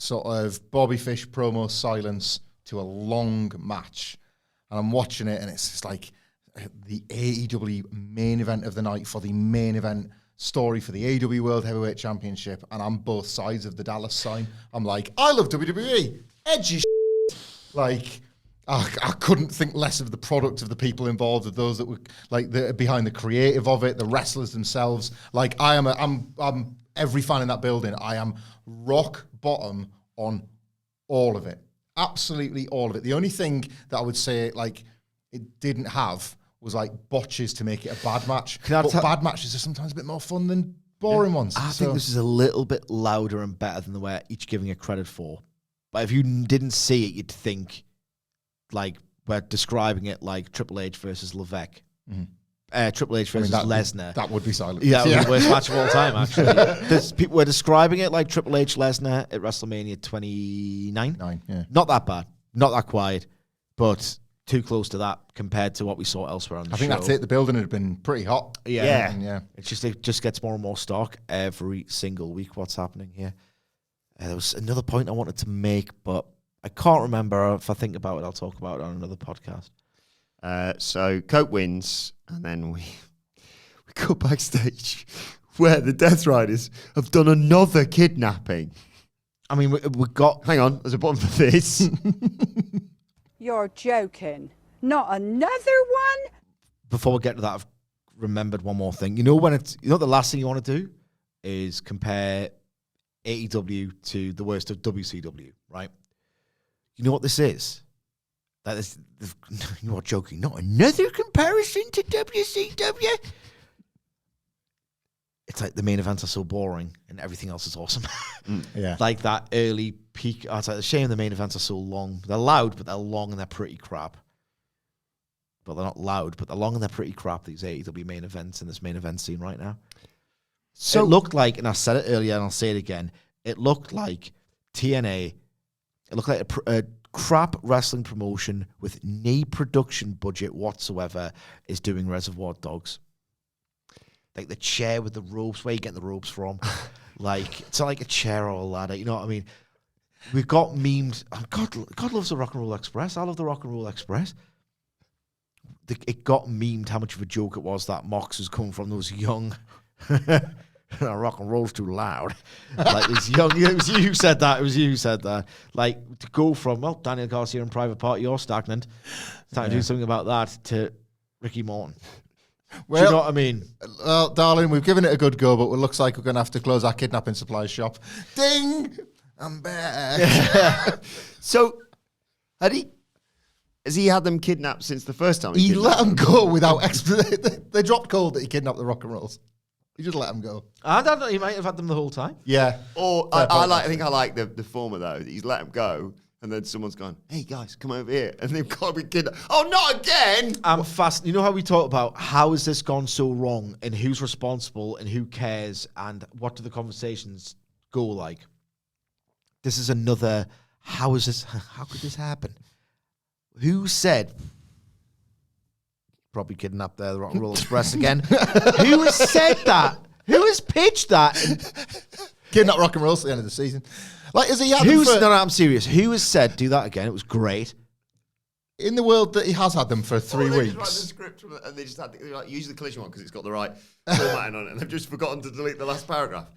sort of Bobby Fish promo silence to a long match. And I'm watching it, and it's just like the AEW main event of the night for the main event story for the AEW World Heavyweight Championship, and I'm both sides of the Dallas sign. I'm like, I love WWE. Edgy like, I couldn't think less of the product, of the people involved, of those that were like behind the creative of it, the wrestlers themselves. Like, I'm every fan in that building. I am rock bottom on all of it. Absolutely all of it. The only thing that I would say, like, it didn't have was, like, botches to make it a bad match. But bad matches are sometimes a bit more fun than boring ones. I think this is a little bit louder and better than the way each giving it credit for. But if you didn't see it, you'd think, like, we're describing it like Triple H versus Levesque. Triple H versus Lesnar. That would be silent. Yeah, that would be the worst match of all time, actually. People were describing it like Triple H Lesnar at WrestleMania 29. Not that bad. Not that quiet. But too close to that compared to what we saw elsewhere on the show. I think that's it. The building had been pretty hot. Yeah. It just gets more and more stock every single week. What's happening here? There was another point I wanted to make, but I can't remember. If I think about it, I'll talk about it on another podcast. So Cope wins, and then we go backstage where the Death Riders have done another kidnapping. I mean, we got... Hang on, there's a button for this. You're joking. Not another one? Before we get to that, I've remembered one more thing. You know the last thing you want to do is compare AEW to the worst of WCW, right? You know what this is? That is, you are joking. Not another comparison to WCW. It's like the main events are so boring and everything else is awesome. Like that early peak. Oh, it's like a shame the main events are so long. They're loud, but they're long and they're pretty crap. But they're not loud, but they're long and they're pretty crap, these AEW main events in this main event scene right now. So it looked like, and I said it earlier and I'll say it again, it looked like TNA, it looked like a crap wrestling promotion with no production budget whatsoever is doing Reservoir Dogs. Like the chair with the ropes, where you get the ropes from. Like, it's like a chair or a ladder, you know what I mean? We've got memed. Oh, God loves the Rock and Roll Express. I love the Rock and Roll Express. It got memed how much of a joke it was that Mox was coming from those young... rock and roll's too loud. Like these young... It was you who said that. It was you who said that. Like, to go from, well, Daniel Garcia and Private Party, you're stagnant. Time to do something about that, to Ricky Morton. Well, do you know what I mean? Well, darling, we've given it a good go, but it looks like we're going to have to close our kidnapping supplies shop. Ding! I'm back. So, has he had them kidnapped since the first time? He let them go without... They dropped cold that he kidnapped the Rock and Rolls. He just let them go. I don't know. He might have had them the whole time. Yeah. Or I think I like the former, though. That he's let them go, and then someone's gone, hey, guys, come over here. And they've got to be kidnapped. Oh, not again! I'm fast. You know how we talk about how has this gone so wrong, and who's responsible, and who cares, and what do the conversations go like? This is another, how could this happen? Who said... Probably kidnapped the Rock and Roll Express again. Who has said that? Who has pitched that? Kidnap Rock and Roll at the end of the season. Like, is he had No, I'm serious. Who has said, do that again? It was great. In the world that he has had them for 3 they weeks. just write the script and they just had use the collision one because it's got the right formatting on it, and they've just forgotten to delete the last paragraph.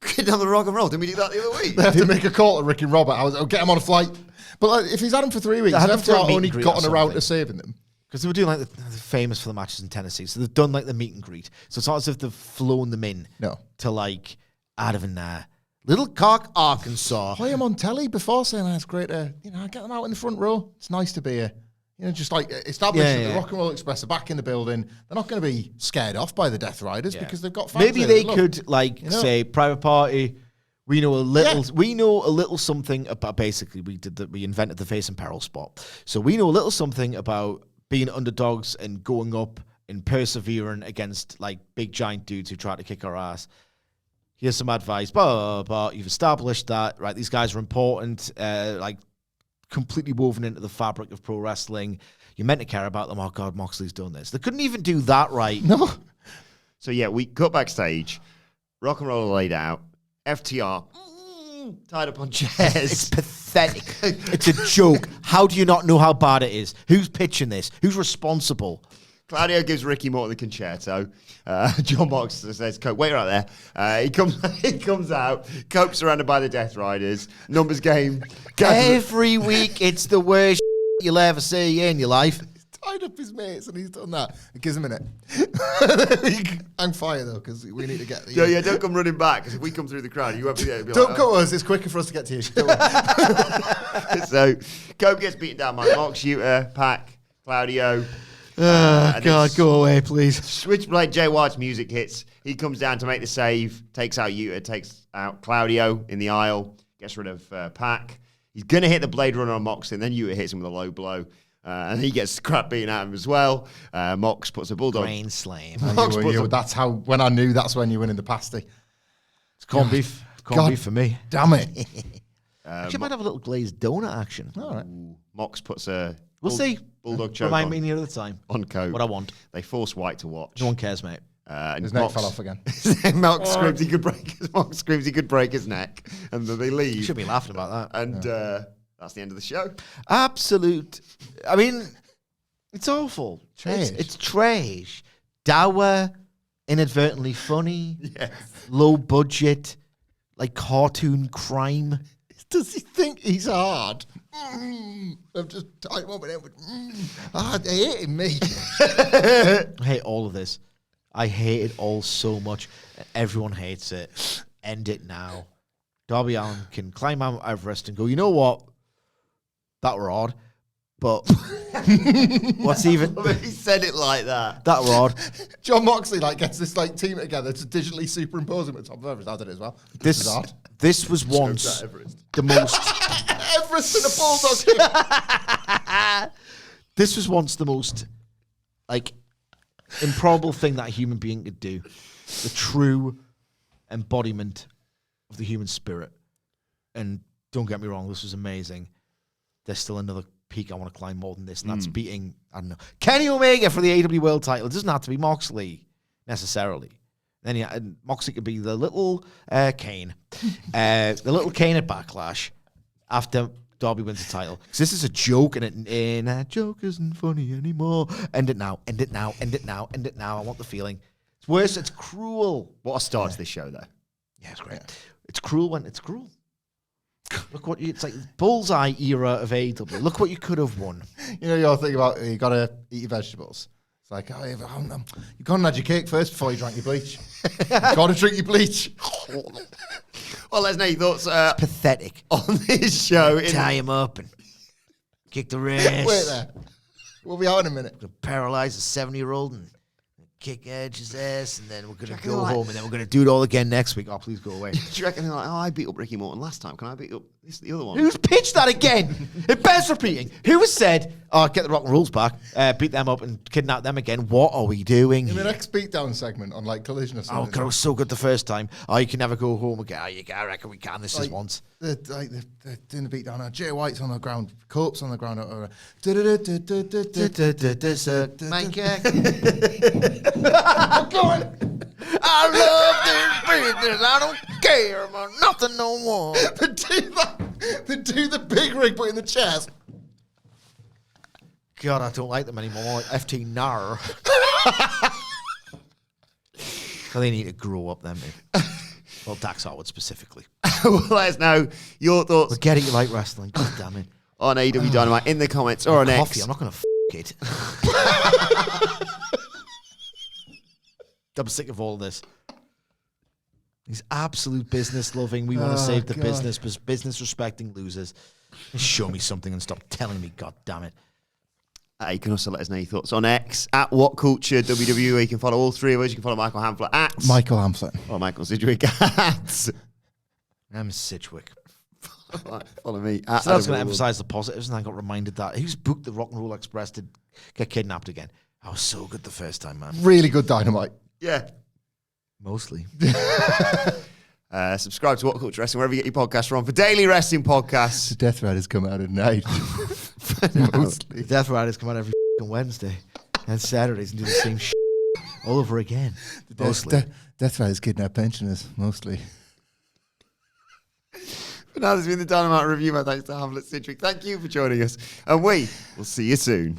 Kidnap the Rock and Roll. Didn't we do that the other week? They have to make a call to Ricky Robert. I'll get him on a flight. But like, if he's had them for 3 weeks, they've only gotten around to saving them. Because they were doing like the famous for the matches in Tennessee. So they've done like the meet and greet. So it's not as if they've flown them in to like, out of Little Cock, Arkansas. Play him on telly before saying that's great. Get them out in the front row. It's nice to be here. Just like establishing the Rock and Roll Express are back in the building. They're not going to be scared off by the Death Riders because they've got fans. Maybe they could say Private Party. We know a little. We know a little something about. Basically, we invented the face and peril spot. So we know a little something about being underdogs and going up and persevering against like big giant dudes who try to kick our ass. Here's some advice. But you've established that, right? These guys are important, like completely woven into the fabric of pro wrestling. You're meant to care about them. Oh God, Moxley's done this. They couldn't even do that right. No. So yeah, we cut backstage. Rock and Roll laid out. FTR tied up on chairs. It's pathetic. It's a joke. How do you not know how bad it is? Who's pitching this? Who's responsible? Claudio gives Ricky Morton the concerto. John Moxley says, Cope, wait right there. He comes out. Cope's surrounded by the Death Riders. Numbers game. Every week, it's the worst you'll ever see in your life. Tied up his mates and he's done that. It gives him a minute. Hang fire though, because we need to get. Yeah, don't come running back, because if we come through the crowd, you won't be there. Don't cut us. It's quicker for us to get to you. So, Cope gets beaten down by Mox, Yuta, Pac, Claudio. God, go away, please. Switchblade Jay White's music hits. He comes down to make the save, takes out Yuta, takes out Claudio in the aisle, gets rid of Pac. He's going to hit the Blade Runner on Mox, and then Yuta hits him with a low blow. And he gets crap beaten out of him as well. Mox puts a bulldog. Brain slam. That's how, when I knew that's when you win in the pasty. It's corned beef. Corned beef for me. Damn it. Actually, might have a little glazed donut action. All right. Mox puts a We'll see. bulldog choke Remind me near the time. on Cope. What I want. They force White to watch. No one cares, mate. His neck fell off again. Mox screams he could break his neck, and then they leave. You should be laughing about that. And that's the end of the show. Absolute. I mean, it's awful. Trash. It's trash. Dour, inadvertently funny, Yes. low budget, like cartoon crime. Does he think he's hard? I'm just tight one with him. I hate me. I hate all of this. I hate it all so much. Everyone hates it. End it now. Darby Allin can climb Mount Everest and go, you know what? That were odd. But what's even... He said it like that. That were odd. John Moxley gets this team together to digitally superimpose him at top of Everest. I did it as well. This is odd. This was once Everest. the most... Everest and a bulldog. This was once the most, improbable thing that a human being could do. The true embodiment of the human spirit. And don't get me wrong, this was amazing. There's still another peak I want to climb more than this, and that's beating, I don't know, Kenny Omega for the AEW World title. It doesn't have to be Moxley, necessarily. Then and Moxley could be the little Kane. The little Kane at Backlash after Darby wins the title. Because this is a joke, and a joke isn't funny anymore. End it now, end it now, end it now, end it now. I want the feeling. It's worse, it's cruel. What a start to this show, though. Yeah, it's great. It's cruel when it's cruel. Look what it's like bullseye era of AEW. Look what you could have won. You know your thing about you got to eat your vegetables. It's like, you got to have your cake first before you drank your bleach. You got to drink your bleach. Well, let's know your thoughts Pathetic. on this show. Tie him up and kick the wrist. Wait there. We'll be out in a minute. Paralyze a 70-year-old and kick Edge's ass, and then we're going to reckon go like- home, and then we're going to do it all again next week. Oh, please go away. Do you reckon they're like, I beat up Ricky Morton last time. Can I beat up the other one? Who's pitched that again? It bears repeating. Who has said, get the Rock and Rules back, beat them up and kidnap them again? What are we doing In the here? next beatdown segment on Collision or Oh, something. God, it was so good the first time. Oh, you can never go home again. Oh, I reckon we can. This is once. They're doing the beatdown now. Jay White's on the ground. Cope's on the ground. I love this business. I don't care about nothing no more. They do the big rig, but in the chest. God, I don't like them anymore. More like FT Nar. So they need to grow up then, maybe. Well, Dax Harwood specifically. Well, let us know your thoughts But get it, you like wrestling. God damn it. on AEW Dynamite in the comments or on Coffee, X. I'm not going to it. I'm sick of all this. These absolute business loving, we want to save the business, but business respecting losers. Just show me something and stop telling me, God damn it. You can also let us know your thoughts on X at WhatCulture WWE. You can follow all three of us. You can follow Michael Hamflet at Michael Hamflet. or Michael Sidgwick at. I'm Sidgwick. Follow me at. So I was going to Adam emphasize the positives, and I got reminded that who's booked the Rock and Roll Express to get kidnapped again. I was so good the first time, man. Really good Dynamite. Yeah. Mostly. Subscribe to WhatCulture Wrestling wherever you get your podcasts from for daily wrestling podcasts. The Death Riders come out at night. The Death Riders come out every Wednesday and Saturdays and do the same shit all over again. Mostly. Death Riders kidnap pensioners, mostly. But now this has been the Dynamite Review. My thanks to Hamlet Sidgwick. Thank you for joining us. And we will see you soon.